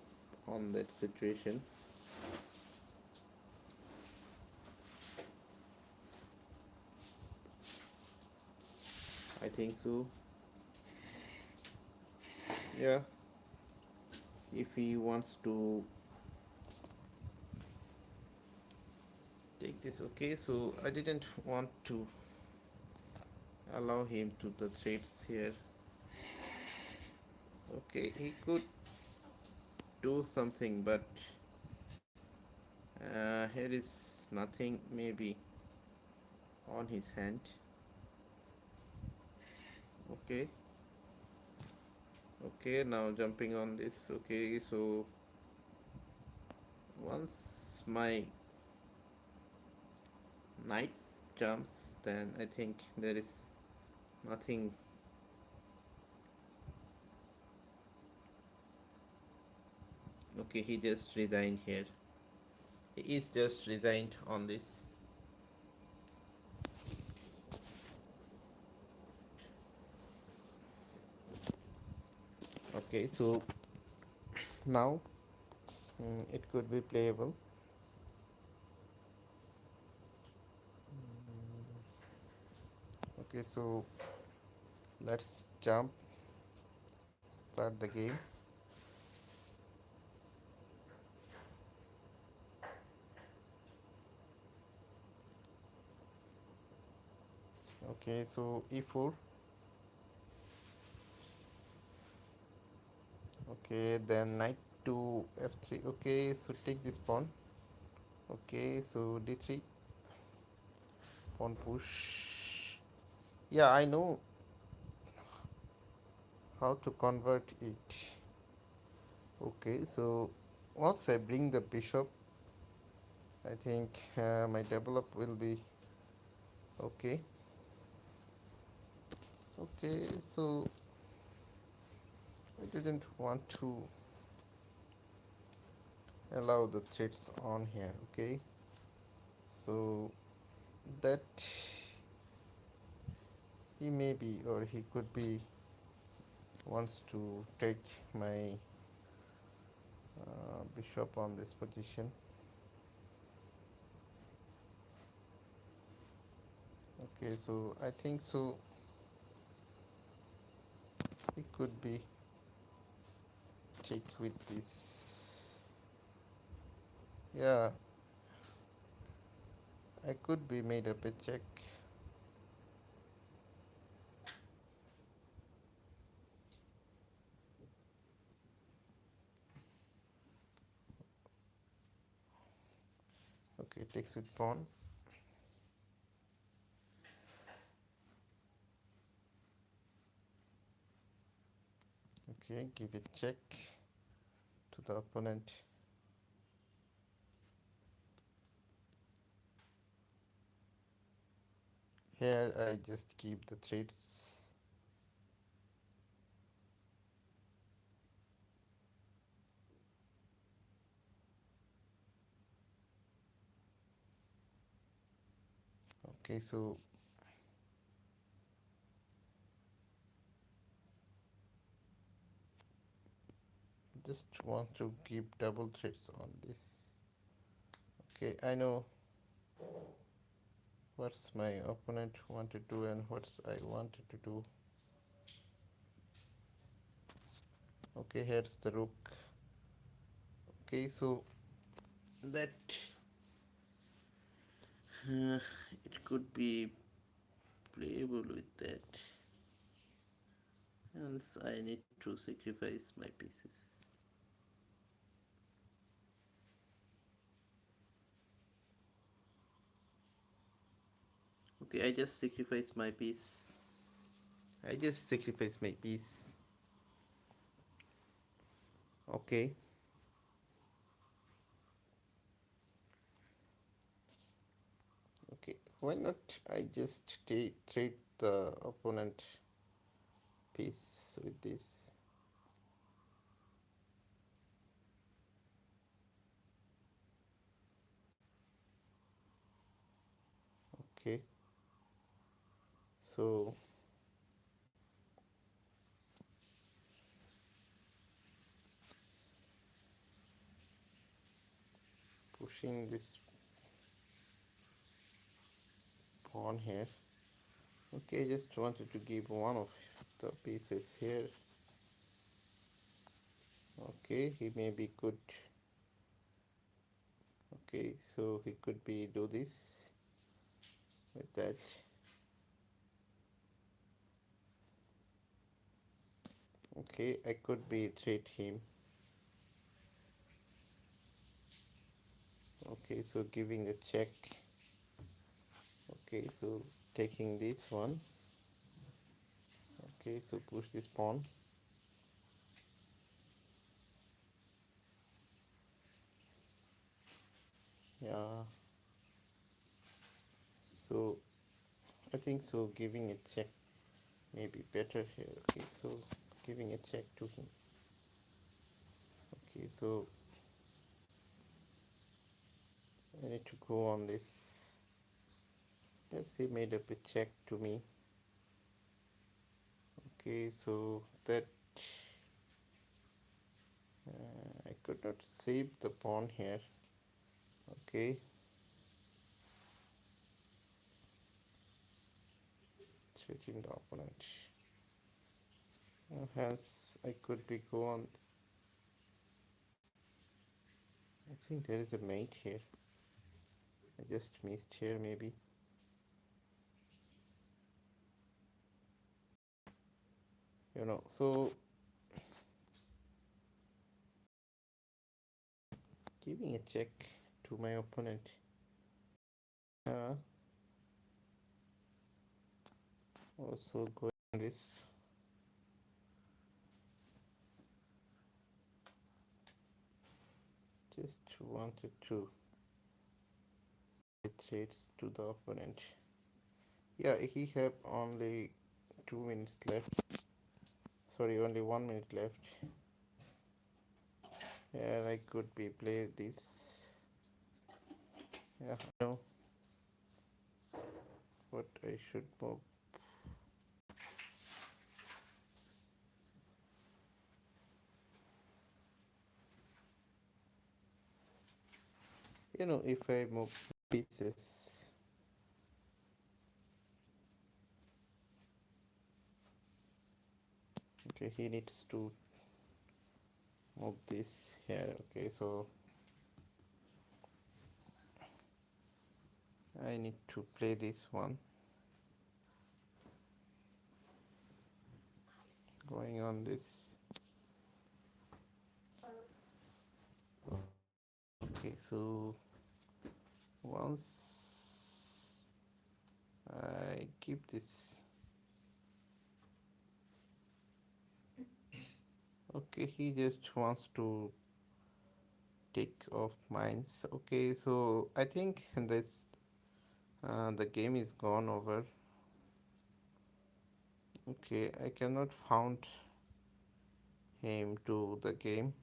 on that situation. I think so. Yeah, if he wants to take this. Okay, so I didn't want to allow him to the threads here. Okay, he could do something, but here is nothing maybe on his hand. Okay, okay, now jumping on this. Okay, so once my knight jumps, then I think there is nothing. Okay, he just resigned here. He is just resigned on this. Okay, so now it could be playable. Okay, so let's jump, start the game. Okay, so e4. Okay, then knight to f3. Okay, so take this pawn. Okay, so d3, pawn push. Yeah, I know how to convert it. Okay, so once I bring the bishop, I think my develop will be okay. Okay, so I didn't want to allow the threads on here. Okay, so that he may be, or he could be, wants to take my bishop on this position. Okay, so I think so he could be take with this. Yeah, I could be made up a check. Okay, takes with pawn. Okay, give it check to the opponent. Here I just keep the threads. Okay, so just want to keep double threads on this. Okay, I know what's my opponent wanted to do and what's I wanted to do. Okay, here's the rook. Okay, so that it could be playable with that. Hence, I need to sacrifice my pieces. Okay, I just sacrifice my piece. I just sacrifice my piece. Okay. Okay. Why not I just trade the opponent piece with this. Okay, so pushing this pawn here. Okay, just wanted to give one of the pieces here. Okay, he maybe could. Okay, so he could be do this with that. Okay, I could be threat him. Okay, so giving a check. Okay, so taking this one. Okay, so push this pawn. Yeah, so I think so giving a check may be better here. Okay, so giving a check to him. Okay, so I need to go on this. Let's say made up a check to me. Okay, so that I could not save the pawn here. Okay, switching the opponent. Hence I could be go on. I think there is a mate here. I just missed here maybe. So giving a check to my opponent. Also going this. Just wanted to trades to the opponent. Yeah, he have only 2 minutes left. Sorry, only 1 minute left. Yeah, I could be play this. Yeah, I know what I should move. If I move pieces, okay, he needs to move this here. Okay, so I need to play this one. Going on this. Okay, so once I keep this. Okay, he just wants to take off mines. Okay, so I think this the game is gone over. Okay, I cannot found him to the game.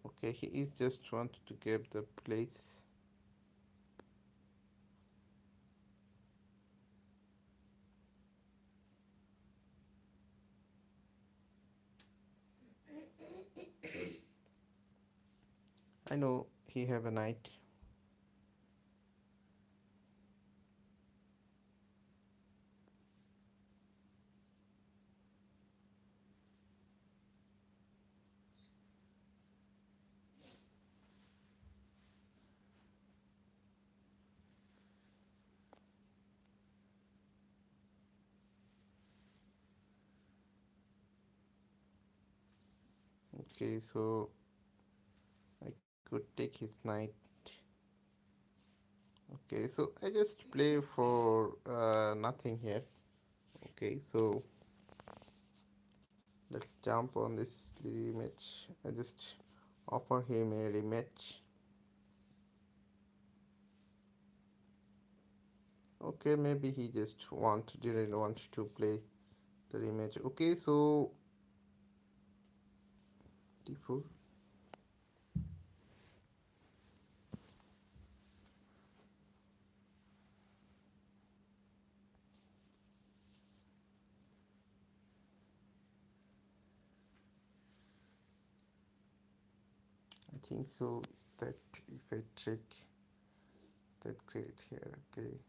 Okay, he is just want to get the place. I know he have a knight. Okay, so I could take his knight. Okay, so I just play for nothing here. Okay, so let's jump on this rematch. I just offer him a rematch. Okay, maybe he just didn't want to play the image. Okay, so d4. I think so. Is that if I check that great here? Okay,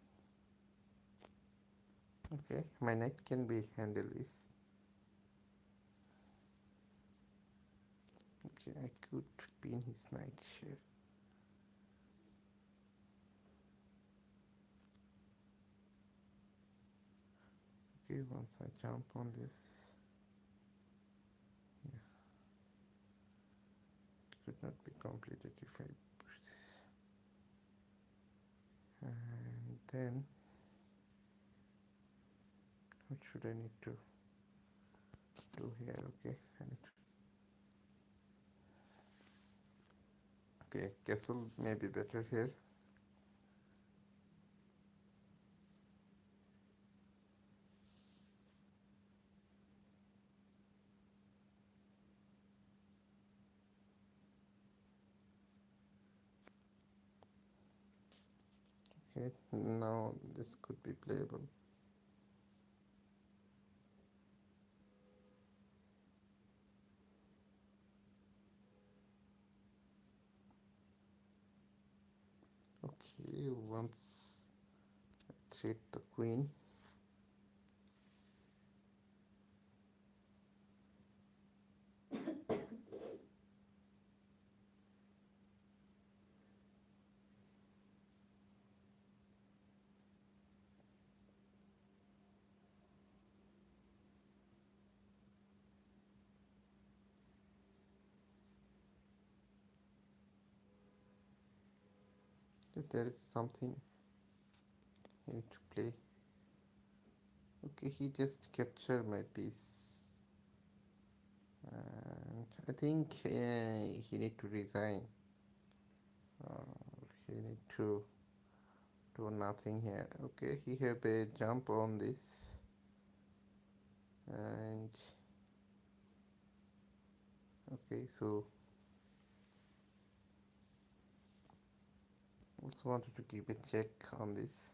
okay, my knight can be handle this. Okay, I could pin his knight here. Okay, once I jump on this, yeah, it could not be completed if I push this. And then, what should I need to do here? Okay, I need to, okay, castle may be better here. Okay, now this could be playable. Okay, once I threat the queen, if there is something I need to play. Okay, he just captured my piece. And I think he need to resign. He need to do nothing here. Okay, he have a jump on this. And okay, so also wanted to keep a check on this.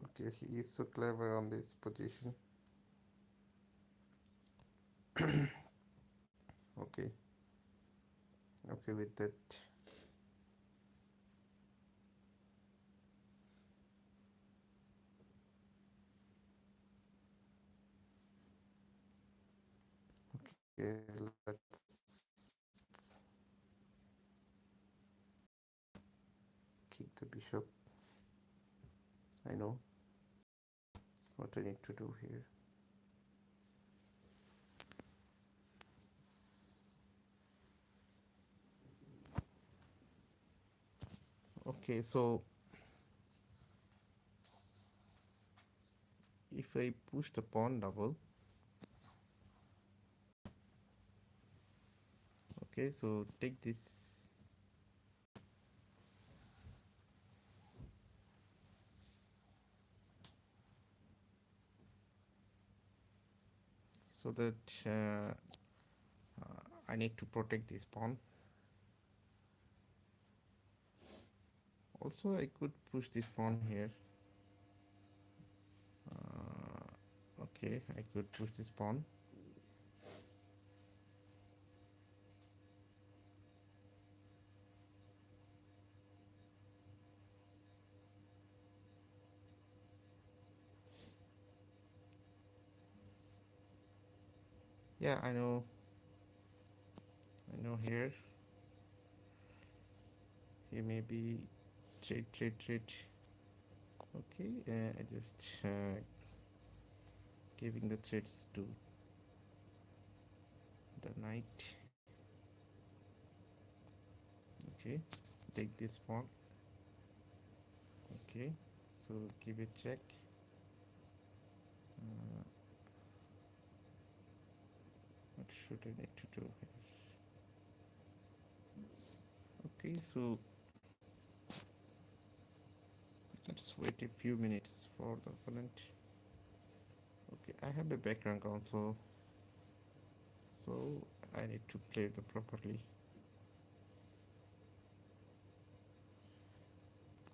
Okay, he is so clever on this position. Okay, okay with that. Okay, let's kick the bishop. I know what I need to do here. Okay, so if I push the pawn double, okay, so take this. So that I need to protect this pawn. Also, I could push this pawn here. Okay, I could push this pawn. Yeah, I know here. He may be trade. Okay, I just giving the threats to the knight. Okay, take this pawn. Okay, so give a check. What should I need to do here? Okay, so Let's wait a few minutes for the opponent. Okay, I have a background console, so I need to play the properly.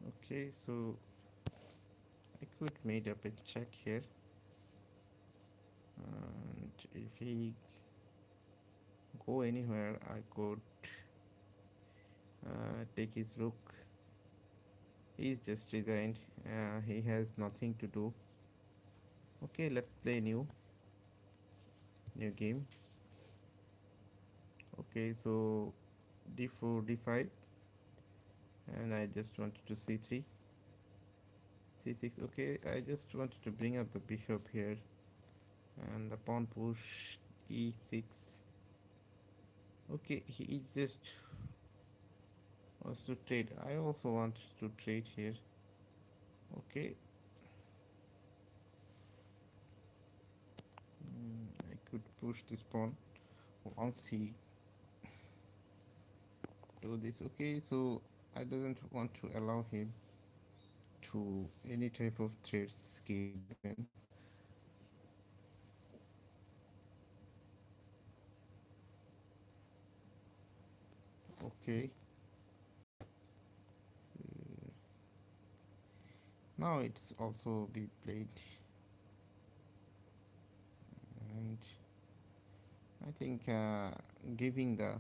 Okay, so I could made up a check here, and if he go anywhere I could take his rook. He's just resigned. He has nothing to do. Okay, let's play new game. Okay, so d4 d5, and I just wanted to c3 c6. Okay, I just wanted to bring up the bishop here, and the pawn push e6. Okay, he just wants to trade. I also want to trade here. Okay, I could push this pawn once he do this. Okay, so I doesn't want to allow him to any type of trades given. Okay, now it's also be played, and I think giving the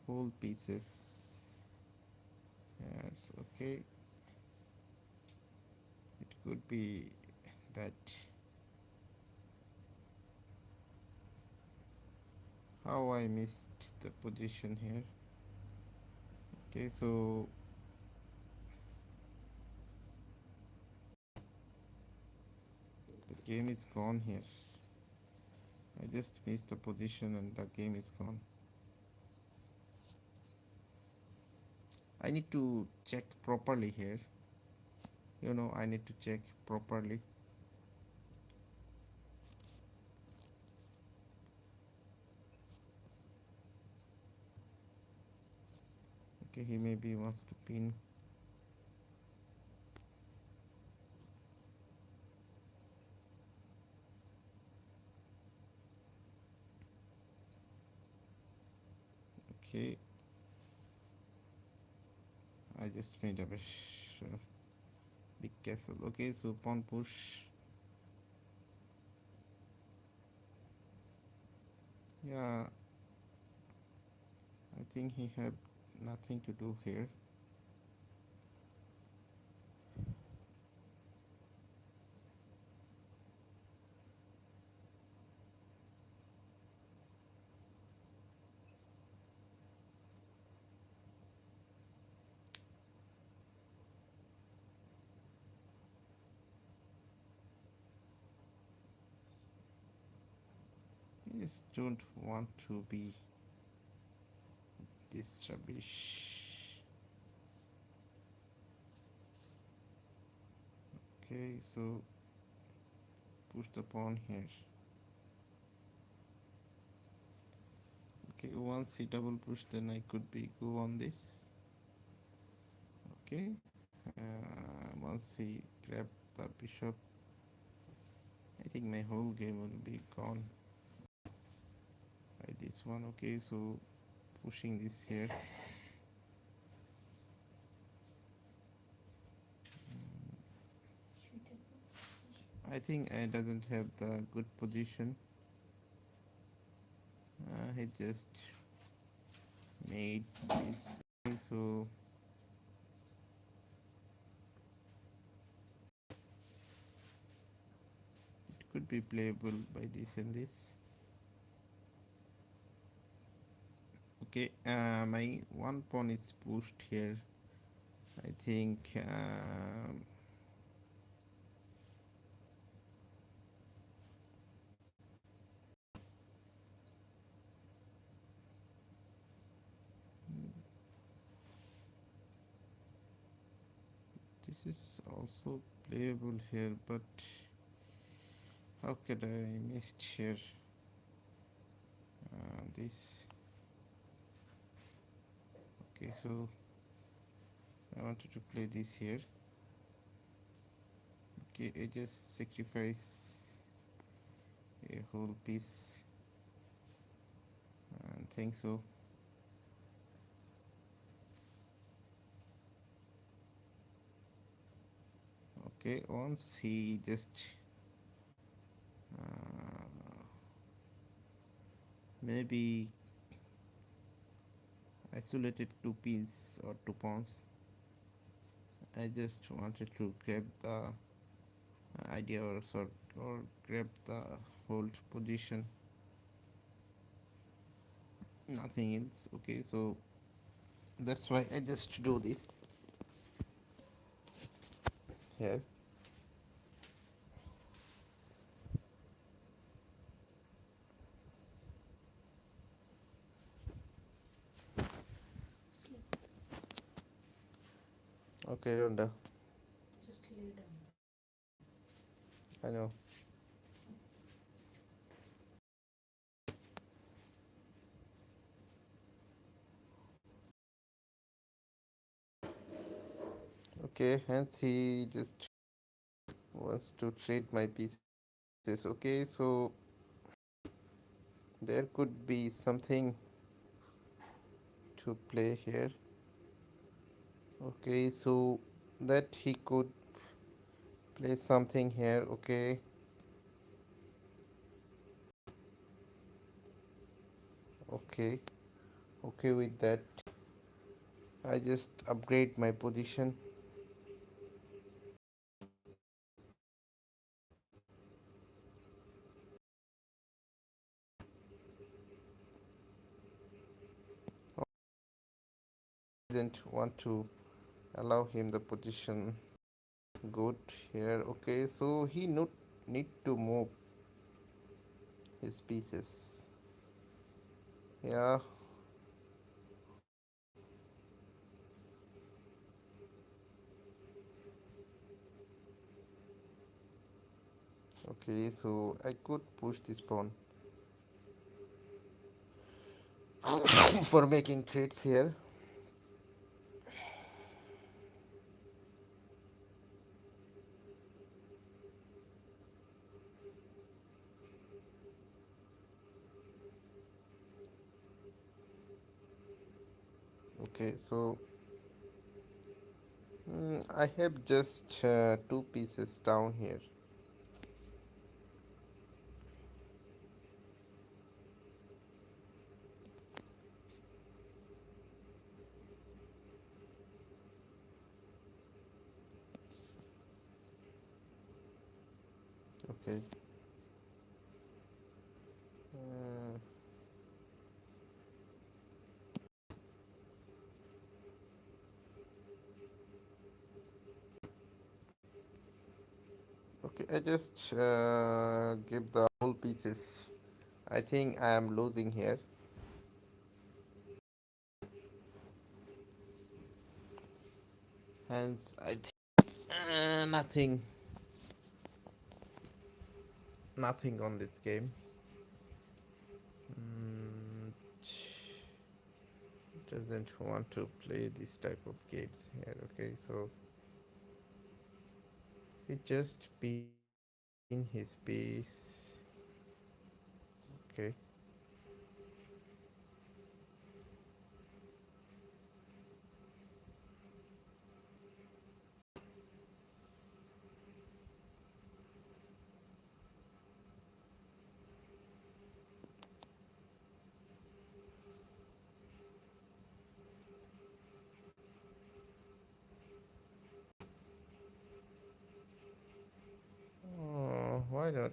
whole pieces. Yes, okay, it could be that. How I missed the position here. Okay, so the game is gone here. I just missed the position and the game is gone. I need to check properly here. I need to check properly. Okay, he maybe wants to pin. Okay, I just made a big castle. Okay, so pawn push. Yeah, I think he had nothing to do here. I just don't want to be this rubbish. Okay, so push the pawn here. Okay, once he double push, then I could be go on this. Okay, once he grab the bishop, I think my whole game will be gone by this one. Okay, so pushing this here. I think I doesn't have the good position. He just made this, so it could be playable by this and this. Okay, my one pawn is pushed here. I think this is also playable here, but how could I missed here this? Okay, so I wanted to play this here. Okay, I just sacrifice a whole piece and think so. Okay, once he just maybe isolated two pieces or two pawns, I just wanted to grab the idea or sort or grab the hold position, nothing else. Okay, so that's why I just do this here. Sleep. Okay, Rhonda, Just lay down. I know. Okay, hence he just wants to trade my pieces. Okay, so there could be something to play here. Okay, so that he could play something here. Okay, okay, okay with that. I just upgrade my position. Didn't want to allow him the position good here. Okay, so he need to move his pieces. Yeah. Okay, so I could push this pawn for making trades here. Okay, so I have just two pieces down here. Okay. Uh, okay, I just give the whole pieces. I think I am losing here. Hence, I think nothing on this game. Mm, doesn't want to play this type of games here. Okay, so it just been his base. Okay. Why not?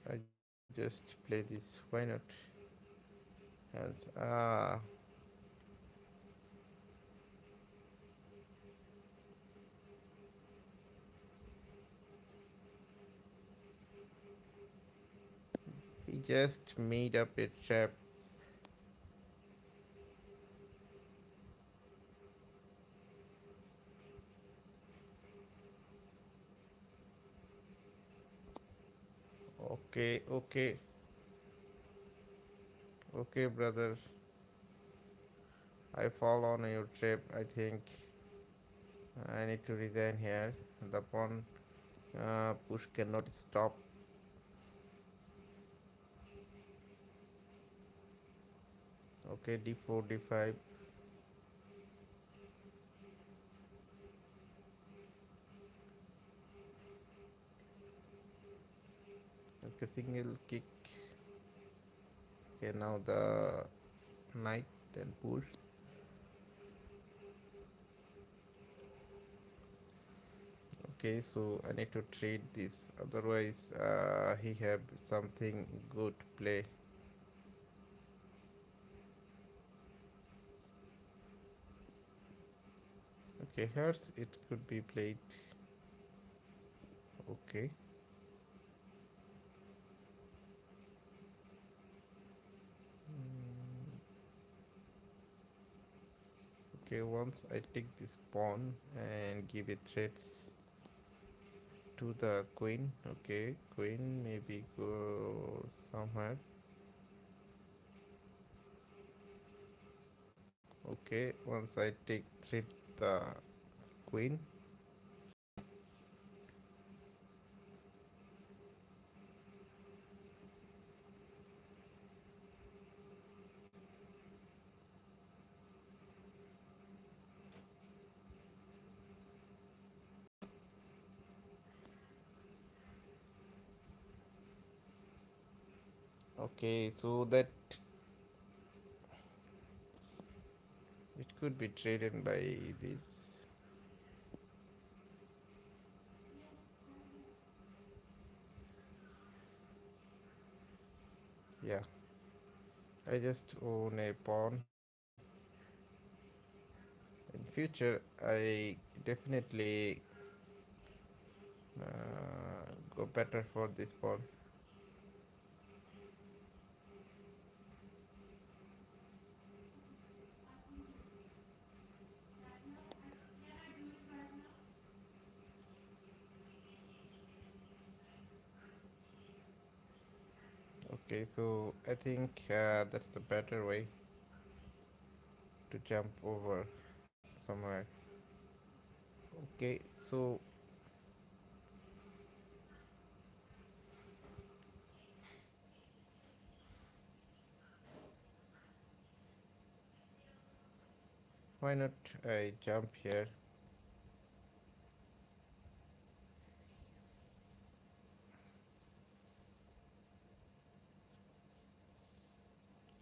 I just play this. Why not? As he just made up a trap. Okay, okay, okay, brother. I fall on your trap, I think. I need to resign here. The pawn push cannot stop. Okay, d4, d5. Okay, single kick. Okay, now the knight, then push. Okay, so I need to trade this, otherwise he have something good to play. Okay, here's it could be played. Okay. Okay, once I take this pawn and give it threats to the queen. Okay, queen maybe go somewhere. Okay, once I take threat the queen. Okay, so that it could be traded by this. Yeah, I just own a pawn. In future, I definitely go better for this pawn. Okay, so I think that's the better way to jump over somewhere. Okay, so why not I jump here?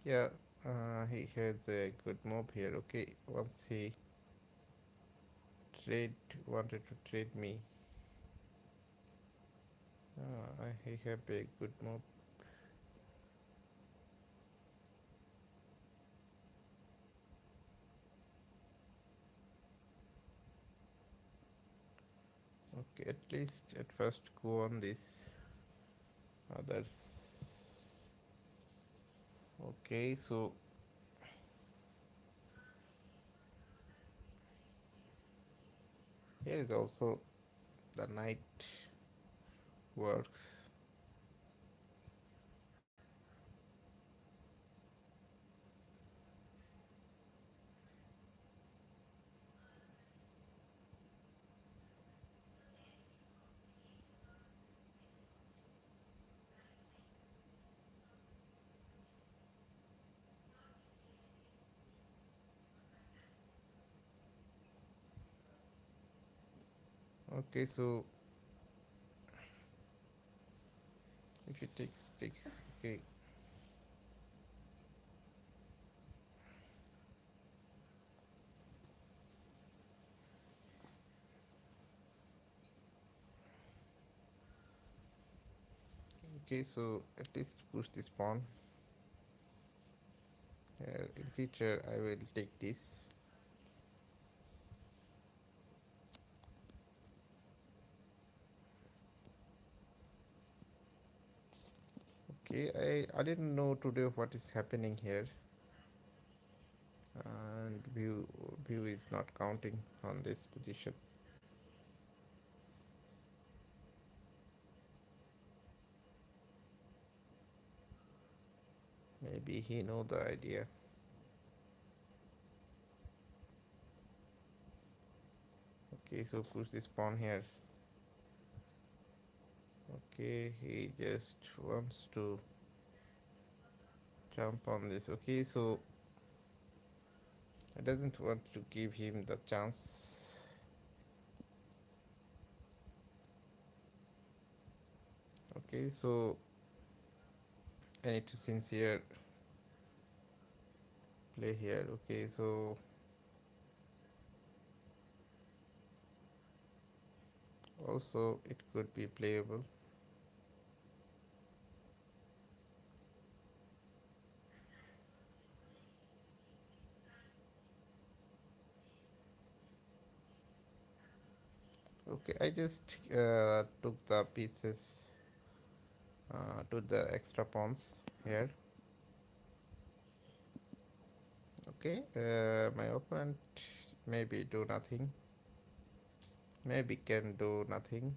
Yeah, he has a good move here. Okay, once he trade wanted to trade me, he have a good move. Okay, at least at first go on this others. Okay, so here is also the knight works. Okay, so if you take sticks, okay. Okay, so at least push this pawn. In future, I will take this. Okay, I didn't know today what is happening here, and view is not counting on this position. Maybe he know the idea. Okay, so push this pawn here. Okay, he just wants to jump on this. Okay, so I doesn't want to give him the chance. Okay, so I need to sincere play here. Okay, so also it could be playable. Okay, I just took the pieces to the extra pawns here. Okay, my opponent maybe do nothing, maybe can do nothing.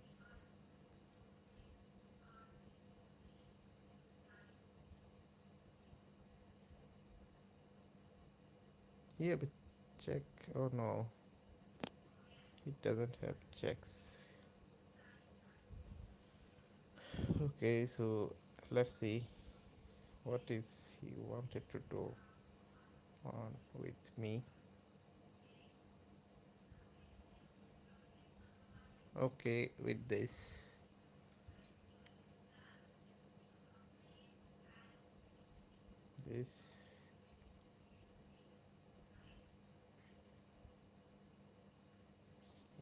Yeah, but check. Oh no, he doesn't have checks. Okay, so let's see what is he wanted to do on with me. Okay, with this.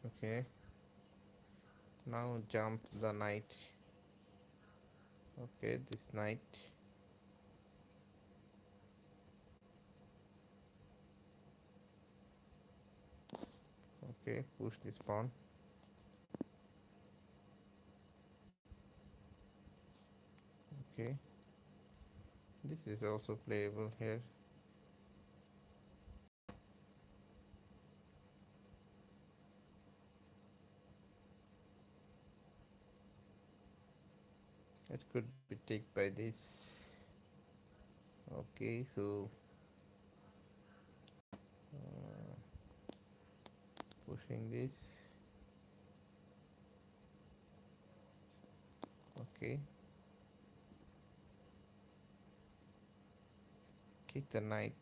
Okay, now jump the knight. Okay, this knight. Okay, push this pawn. Okay, this is also playable here. It could be taken by this. Okay, so pushing this. Okay, kick the knight.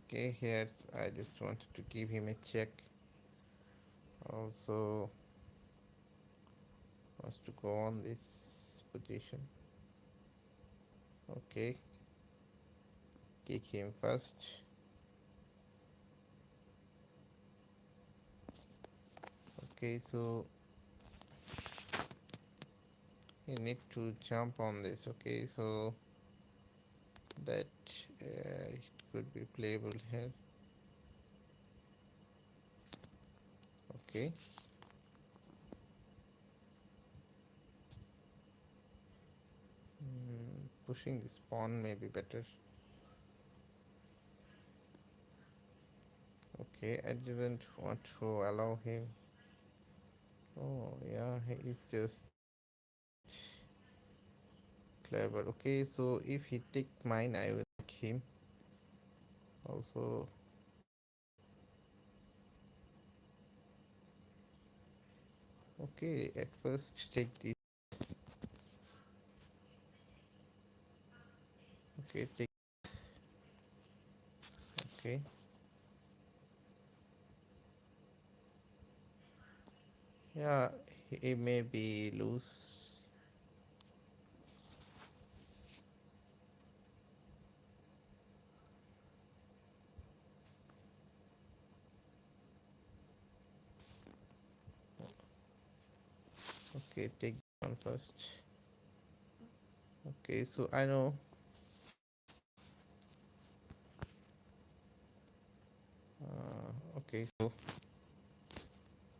Okay, here's I just wanted to give him a check. Also wants to go on this position. Okay, kick him first. Okay, so you need to jump on this. Okay, so that it could be playable here. Okay, pushing this pawn may be better. Okay, I didn't want to allow him. Oh yeah, he is just clever. Okay, so if he take mine, I will take him. Also, okay, at first take this. Okay, take. Okay, yeah, he may be loose. Okay, take one first. Okay, so I know. Okay, so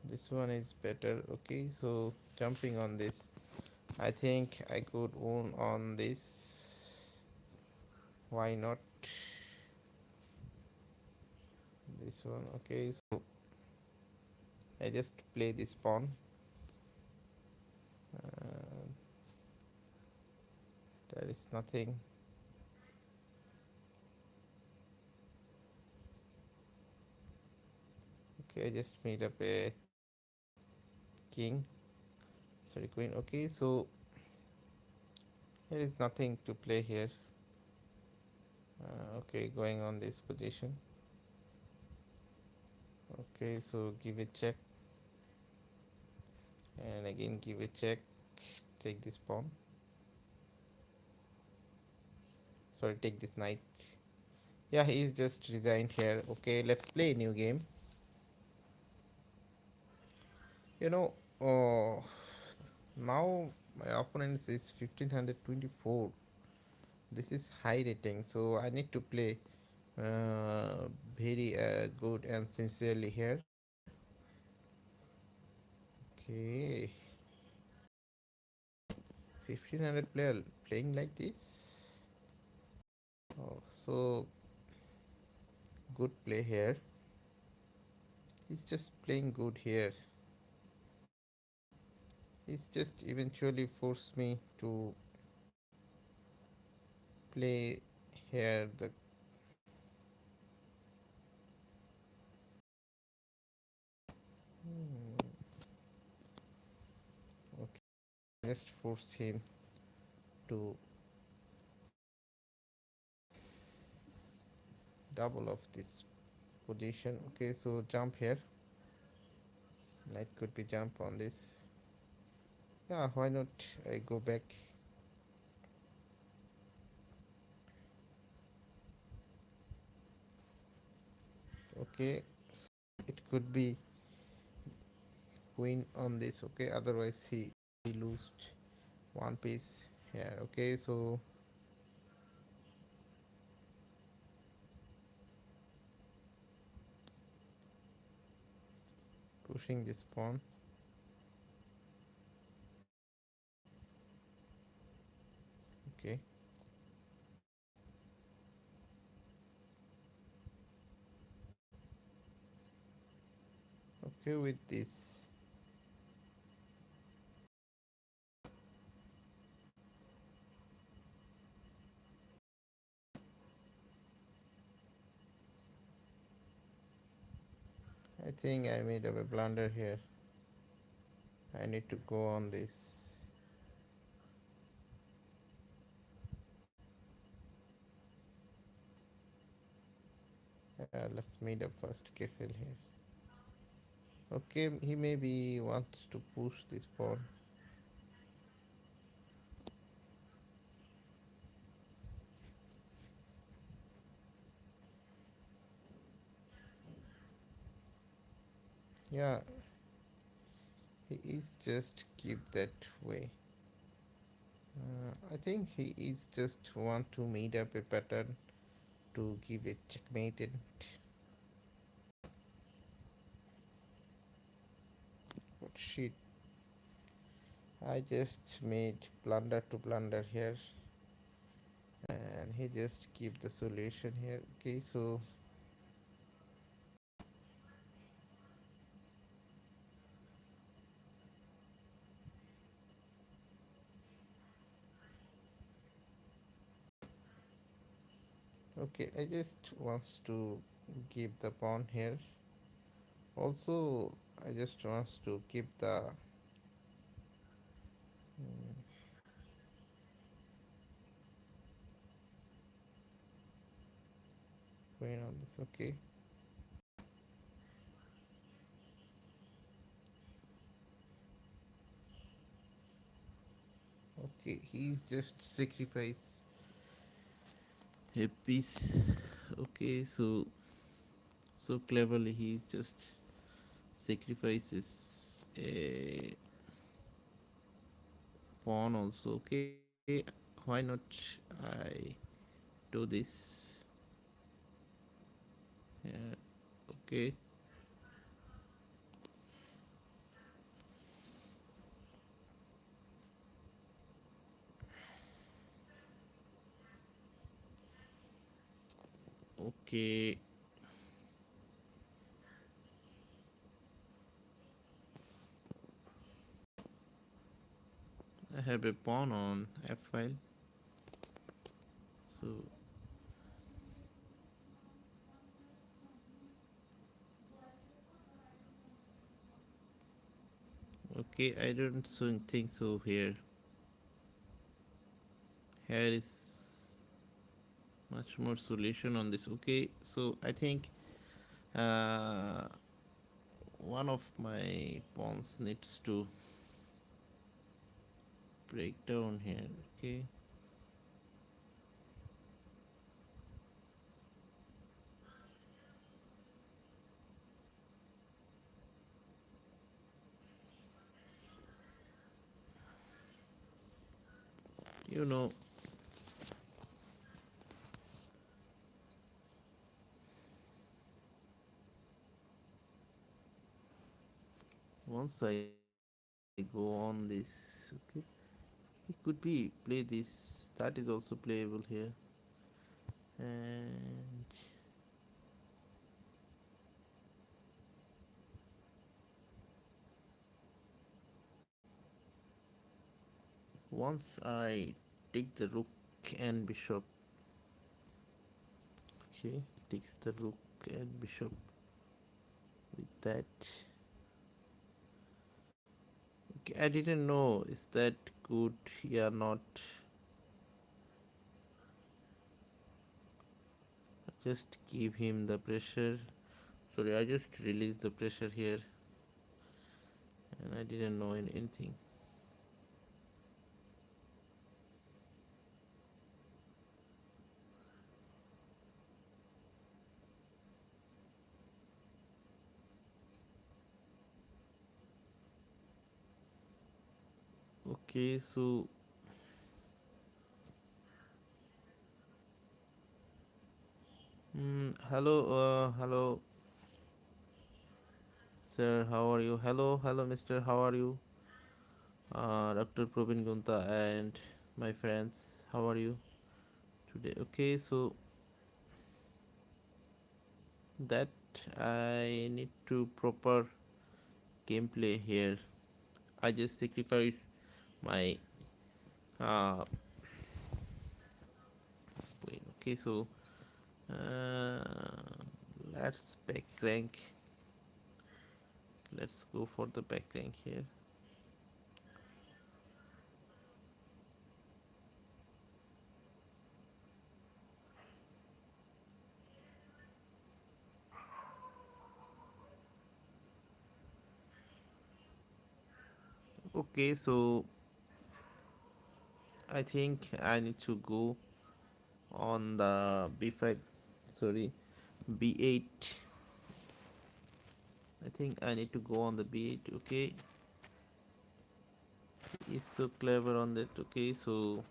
this one is better. Okay, so jumping on this, I think I could own on this. Why not this one? Okay, so I just play this pawn. There is nothing. Okay, I just made up a king. Sorry, queen. Okay, so here is nothing to play here. Okay, going on this position. Okay, so give a check, and again give a check. Take this pawn. Sorry, take this knight. Yeah, he's just resigned here. Okay, let's play a new game. You know, uh, now my opponent is 1524. This is high rating, so I need to play very good and sincerely here. Okay, 1500 player playing like this. Oh, so good play here. He's just playing good here. He's just eventually forced me to play here the okay, just forced him to double of this position. Okay, so jump here. Knight could be jump on this. Yeah, why not? I go back. Okay, so it could be queen on this. Okay, otherwise he lost one piece here. Okay, so pushing this pawn. Okay, okay, with this. I think I made a blunder here. I need to go on this. Let's meet up first castle here. Okay, he maybe wants to push this pawn. Yeah, he is just keep that way. I think he is just want to meet up a pattern to give a checkmate. And what shit! I just made blunder to blunder here, and he just keep the solution here. Okay, so okay, I just wants to give the pawn here. Also, I just wants to keep the queen on this. Okay, okay, he's just sacrifice a piece. Okay, so cleverly he just sacrifices a pawn also. Okay, why not? I do this. Yeah, okay, okay. I have a pawn on f file. So okay, I don't think so here. Here is much more solution on this. Okay, so I think uh, one of my pawns needs to break down here. Okay, you know, once I go on this, okay, it could be play this. That is also playable here, and once I take the rook and bishop, okay, takes the rook and bishop with that. Okay, I didn't know is that good? Yeah, not. Just give him the pressure. Sorry, I just released the pressure here, and I didn't know anything. Okay, so hello, hello, sir. How are you? Hello, hello, Mister. How are you? Dr. Probin Gunta and my friends. How are you today? Okay, so that I need to proper gameplay here. I just sacrifice my queen. Okay, so let's back rank. Let's go for the back rank here. Okay, so I think I need to go on the b5. Sorry, b8. I think I need to go on the b8. Okay, he's so clever on that. Okay, so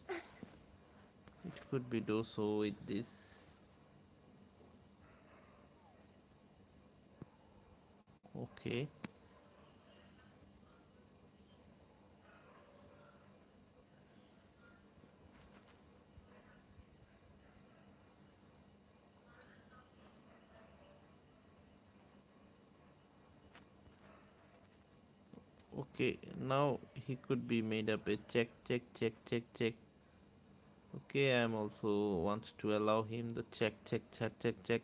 it could be do so with this. Okay, okay. Now he could be made up a check, check, check, check, check. Okay, I'm also want to allow him the check, check, check, check, check.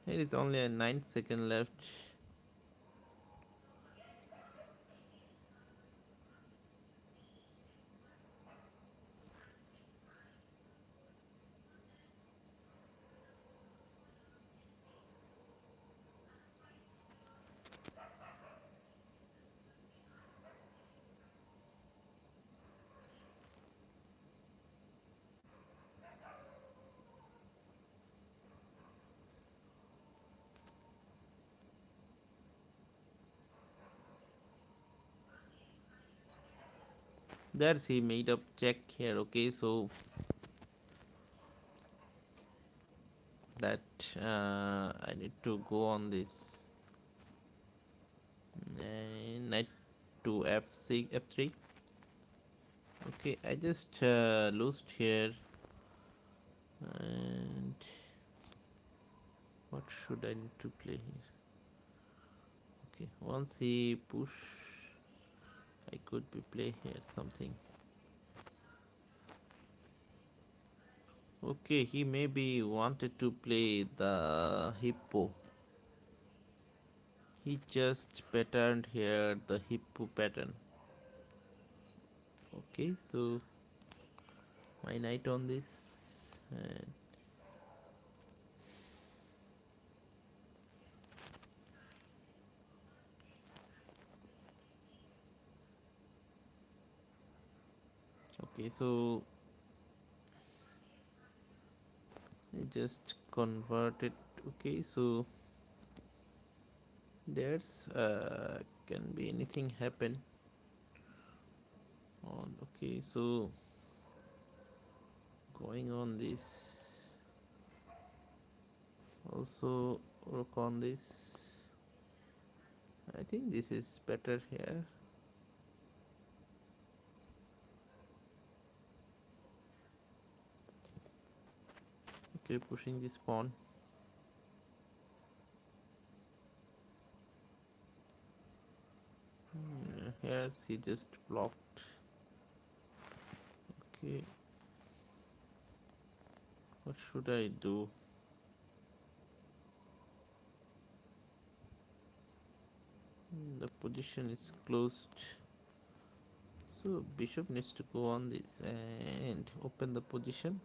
It is only a 9 second left. There's he made up check here. Okay, so that I need to go on this knight to f6 f3. Okay, I just lost here, and what should I need to play here? Okay, once he push, I could be play here something. Okay, he maybe wanted to play the hippo. He just patterned here the hippo pattern. Okay, so my knight on this, and okay, so I just convert it. Okay, so there's can be anything happen on. Okay, so going on this, also work on this. I think this is better here. Okay, pushing this pawn. Here he just blocked. Okay, what should I do? The position is closed, so bishop needs to go on this and open the position.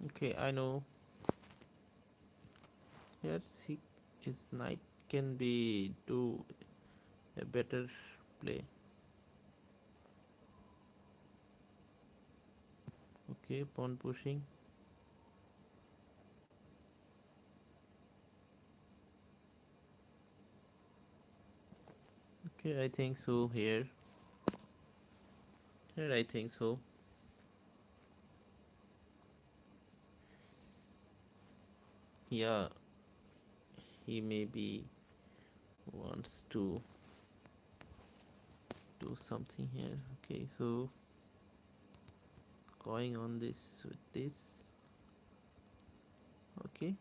Okay, I know. Here's his knight can be do a better play. Okay, pawn pushing. Okay, I think so here. Here I think so. Yeah, he maybe wants to do something here. Okay, so going on this with this. Okay,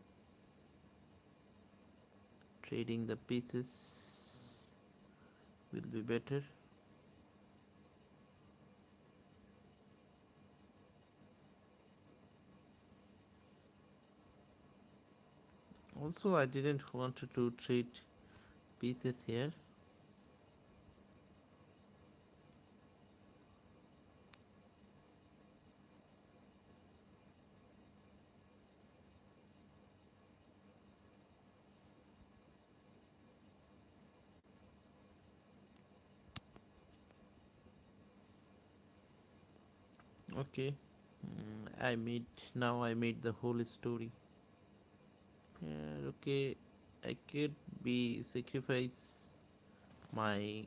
trading the pieces will be better. Also, I didn't want to trade pieces here. Okay, I made now I made the whole story. Okay, I could be sacrifice my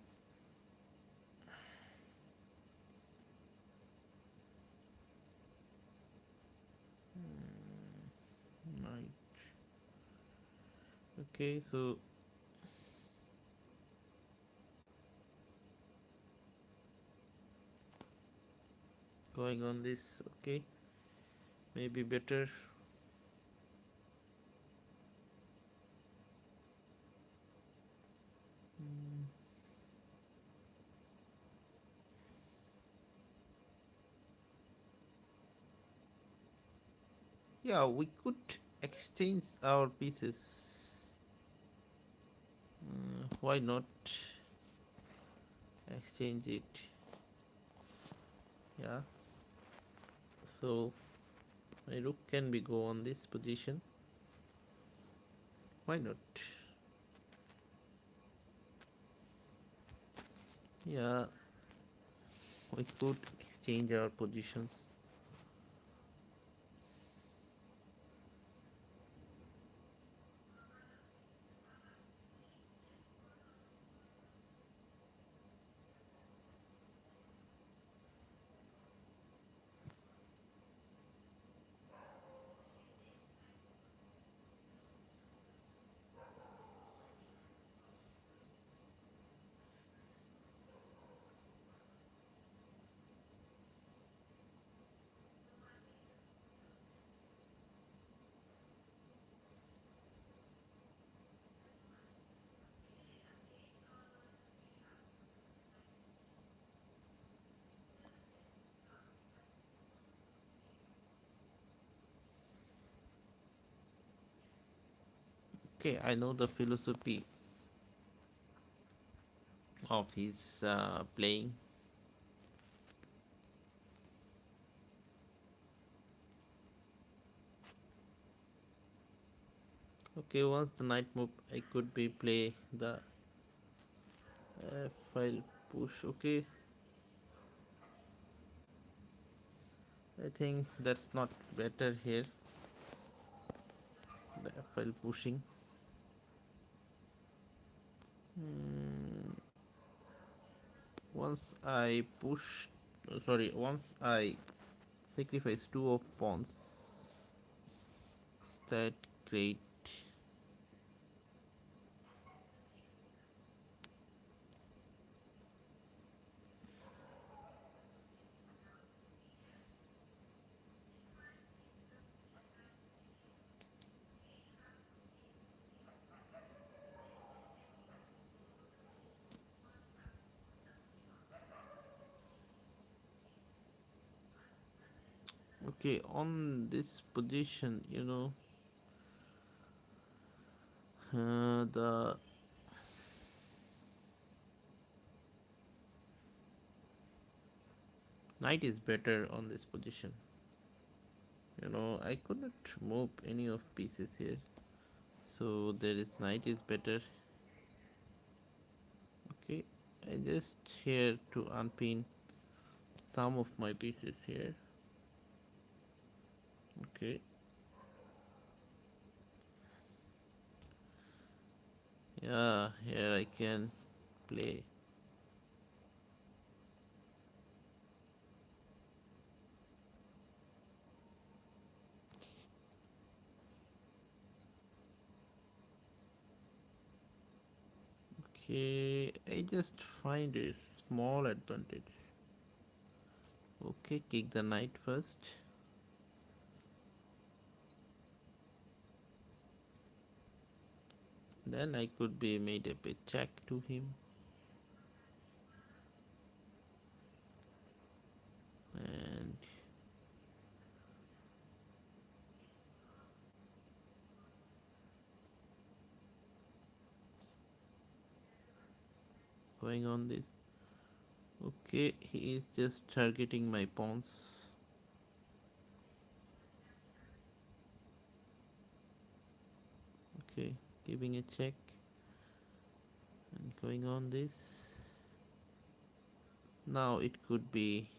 knight. Okay, so going on this. Okay, maybe better. Yeah, we could exchange our pieces. Why not exchange it? Yeah, so my rook can be go on this position. Why not? Yeah, we could exchange our positions. Okay, I know the philosophy of his playing. Okay, once the knight move, I could be play the file push. Okay, I think that's not better here. The file pushing. Mm, once I push, sorry, once I sacrifice two of pawns, that great. Okay, on this position, the knight is better on this position. I could not move any of pieces here, so there is knight is better. Okay, I just here to unpin some of my pieces here. Okay, yeah, here I can play. Okay, I just find a small advantage. Okay, kick the knight first. Then I could be made a bit check to him. And going on this. Okay, he is just targeting my pawns. Okay, giving a check and going on this. Now it could be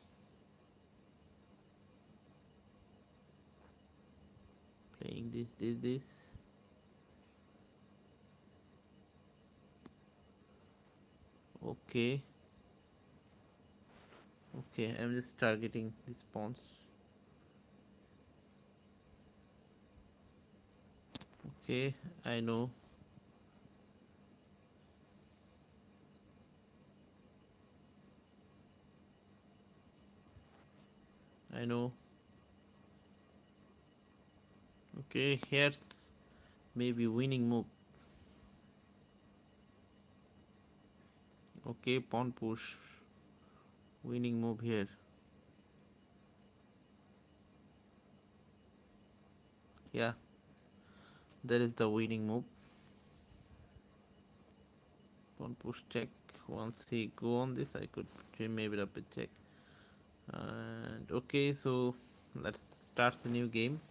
playing this. Okay, okay, I'm just targeting these pawns. Okay, I know. I know. Okay, here's maybe winning move. Okay, pawn push. Winning move here. Yeah, that is the winning move. Pawn push check. Once he go on this, I could maybe up a check. And okay, so let's start the new game.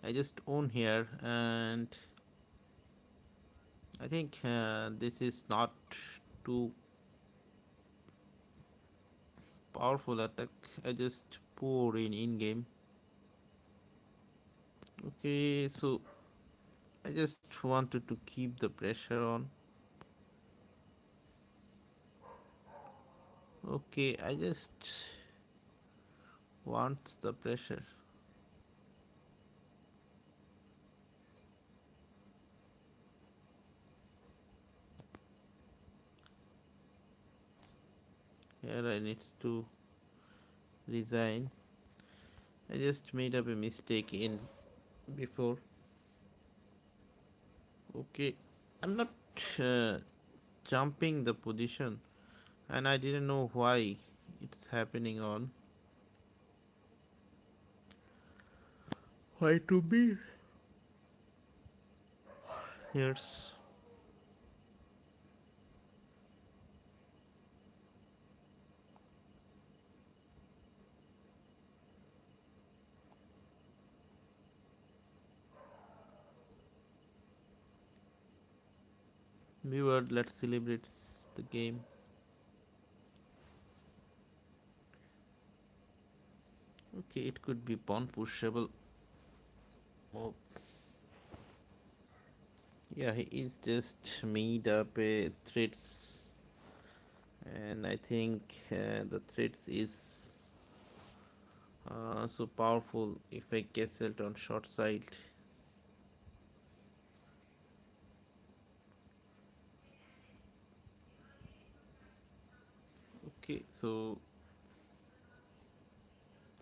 I just own here, and I think this is not too powerful attack. I just pour in game. Okay, so I just wanted to keep the pressure on. Okay, I just want the pressure. Here I need to resign. I just made up a mistake in before. Okay, I'm not uh, jumping the position, and I didn't know why it's happening on. Why to me? Here's viewer. Let's celebrate the game. Okay, it could be pawn pushable. Oh, yeah, he is just made up threats, and I think the threats is so powerful. If I castled on short side, okay, so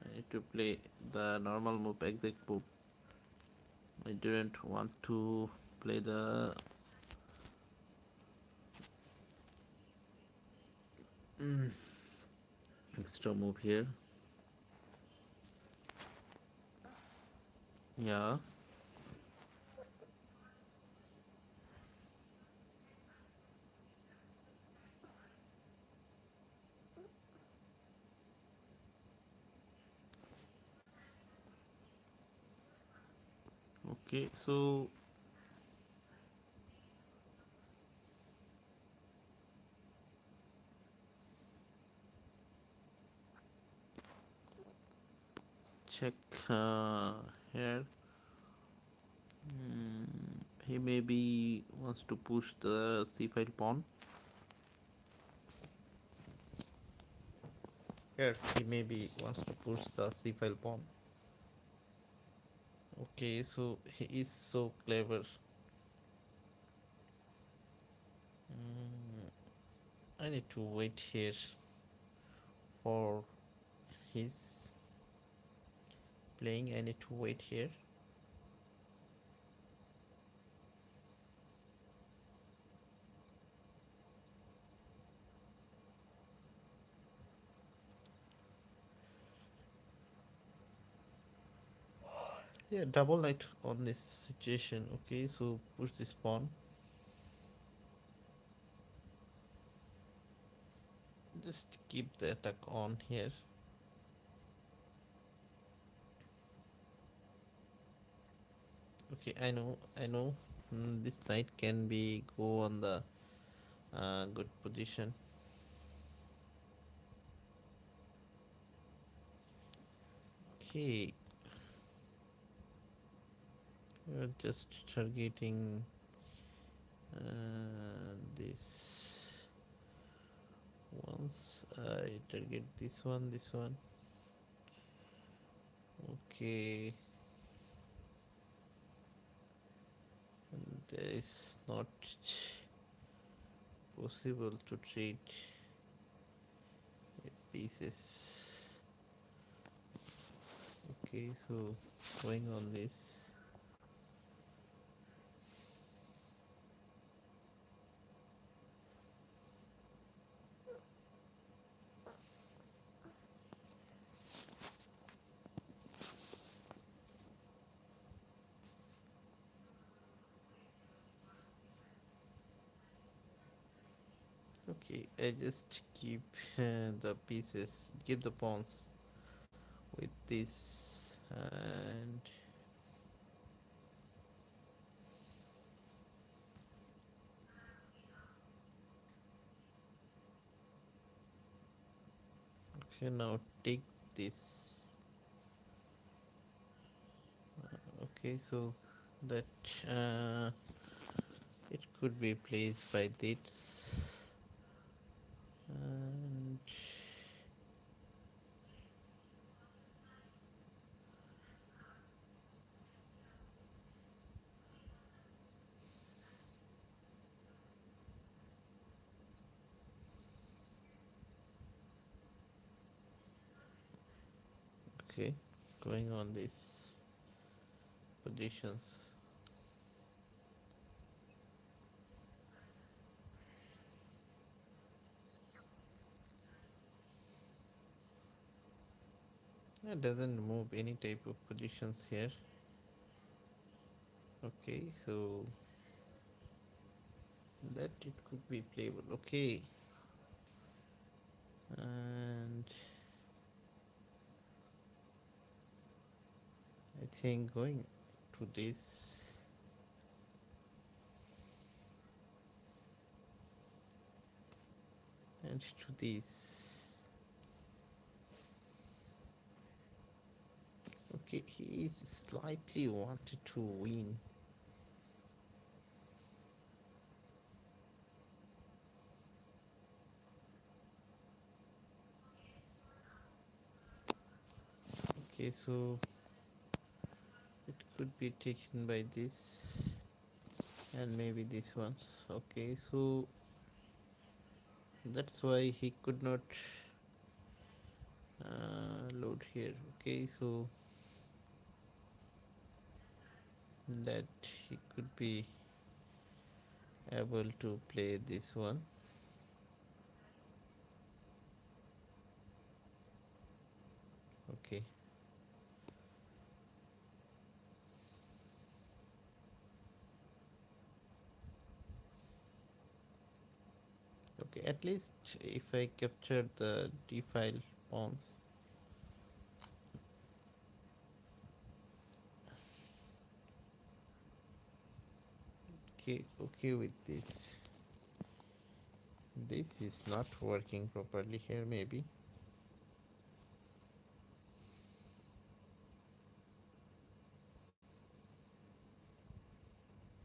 I need to play the normal move, exact move. I didn't want to play the extra move here. Yeah, okay, so check here. He maybe wants to push the c5 pawn. Yes, he maybe wants to push the c5 pawn. Okay, so he is so clever. I need to wait here for his playing. I need to wait here. Yeah, double knight on this situation. Okay, so push this pawn. Just keep the attack on here. Okay, I know. This knight can be go on the good position. Okay, we're just targeting this. Once I target this one. Okay, and there is not possible to trade pieces. Okay, so going on this. Okay, I just keep the pieces, keep the pawns with this, and okay, now take this. Okay, so that uh, it could be placed by this, and okay, going on these positions. It doesn't move any type of positions here. Okay, so that it could be playable. Okay, and I think going to this and to this. Okay, he is slightly wanted to win. Okay, so it could be taken by this and maybe this ones. Okay, so that's why he could not load here. Okay, so that he could be able to play this one. Okay, okay, at least if I capture the d file pawns. Okay, okay with this. This is not working properly here, maybe.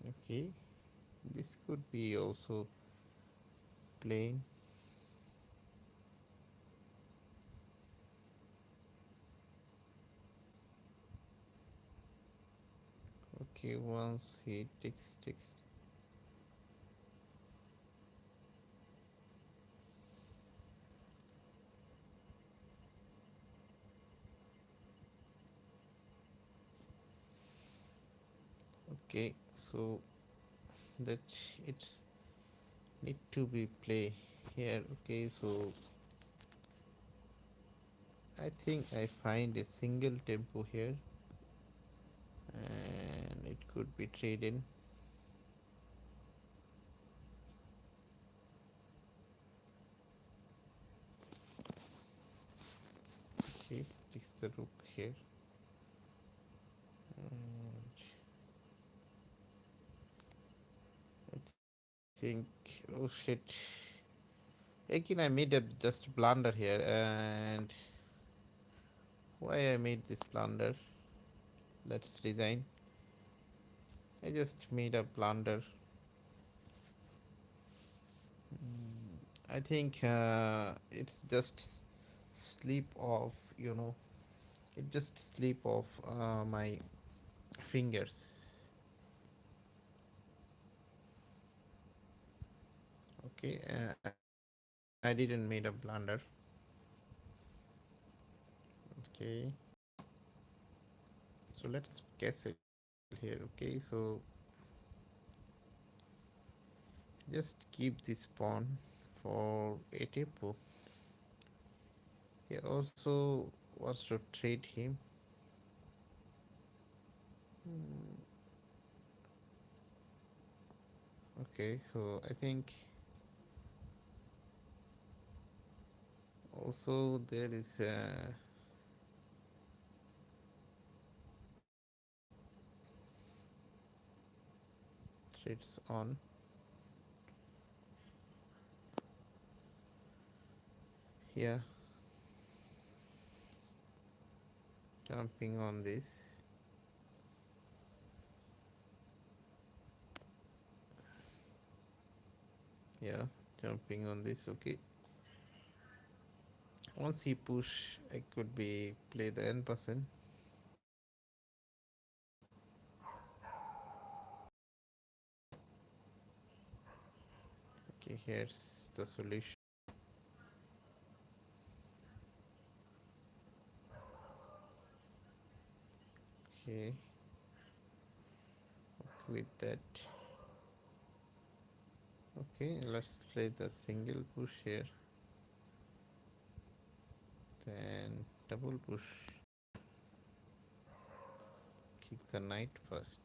Okay, this could be also plain. Okay, once he takes. Okay, so that it need to be play here. Okay, so I think I find a single tempo here, and it could be traded. Okay, takes the rook here, and I think, oh shit, again I made a just blunder here. And why I made this blunder, let's resign. I just made a blunder. I think it's just slip off, it just slip off my fingers. Okay, I didn't made a blunder. Okay, so let's guess it here. Okay, so just keep this pawn for a tempo. He also wants to trade him. Okay, so I think also there is trades on. Yeah, jumping on this. Yeah, jumping on this. Okay, once he push, I could be play the n%. Okay, here's the solution. Okay, with that. Okay, let's play the single push here, then double push. Kick the knight first.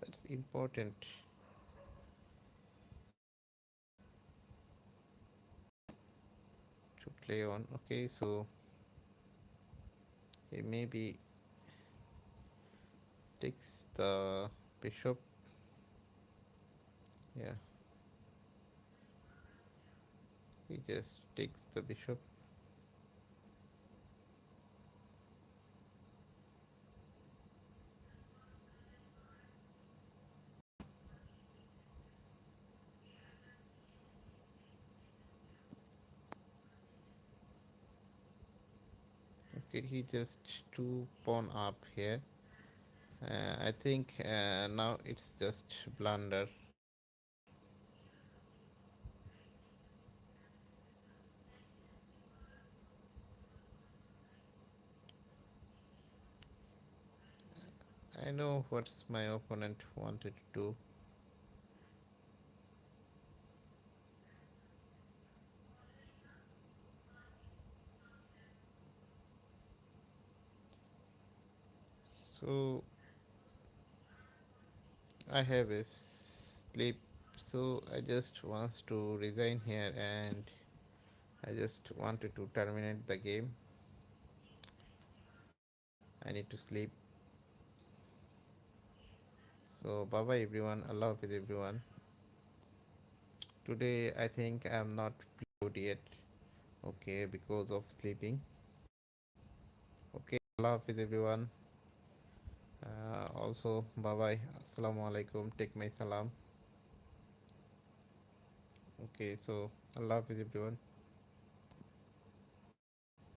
That's important to play on. Okay, so he maybe takes the bishop. Yeah, he just takes the bishop. Okay, he just two pawn up here. I think now it's just blunder. I know what my opponent wanted to do. So I have a sleep. So I just want to resign here, and I just wanted to terminate the game. I need to sleep. So bye bye everyone. Allah Hafiz everyone. Today I think I'm not played yet. Okay, because of sleeping. Okay, Allah Hafiz everyone. Also bye bye. Assalamu alaikum. Take my salam. Okay, so Allah Hafiz everyone.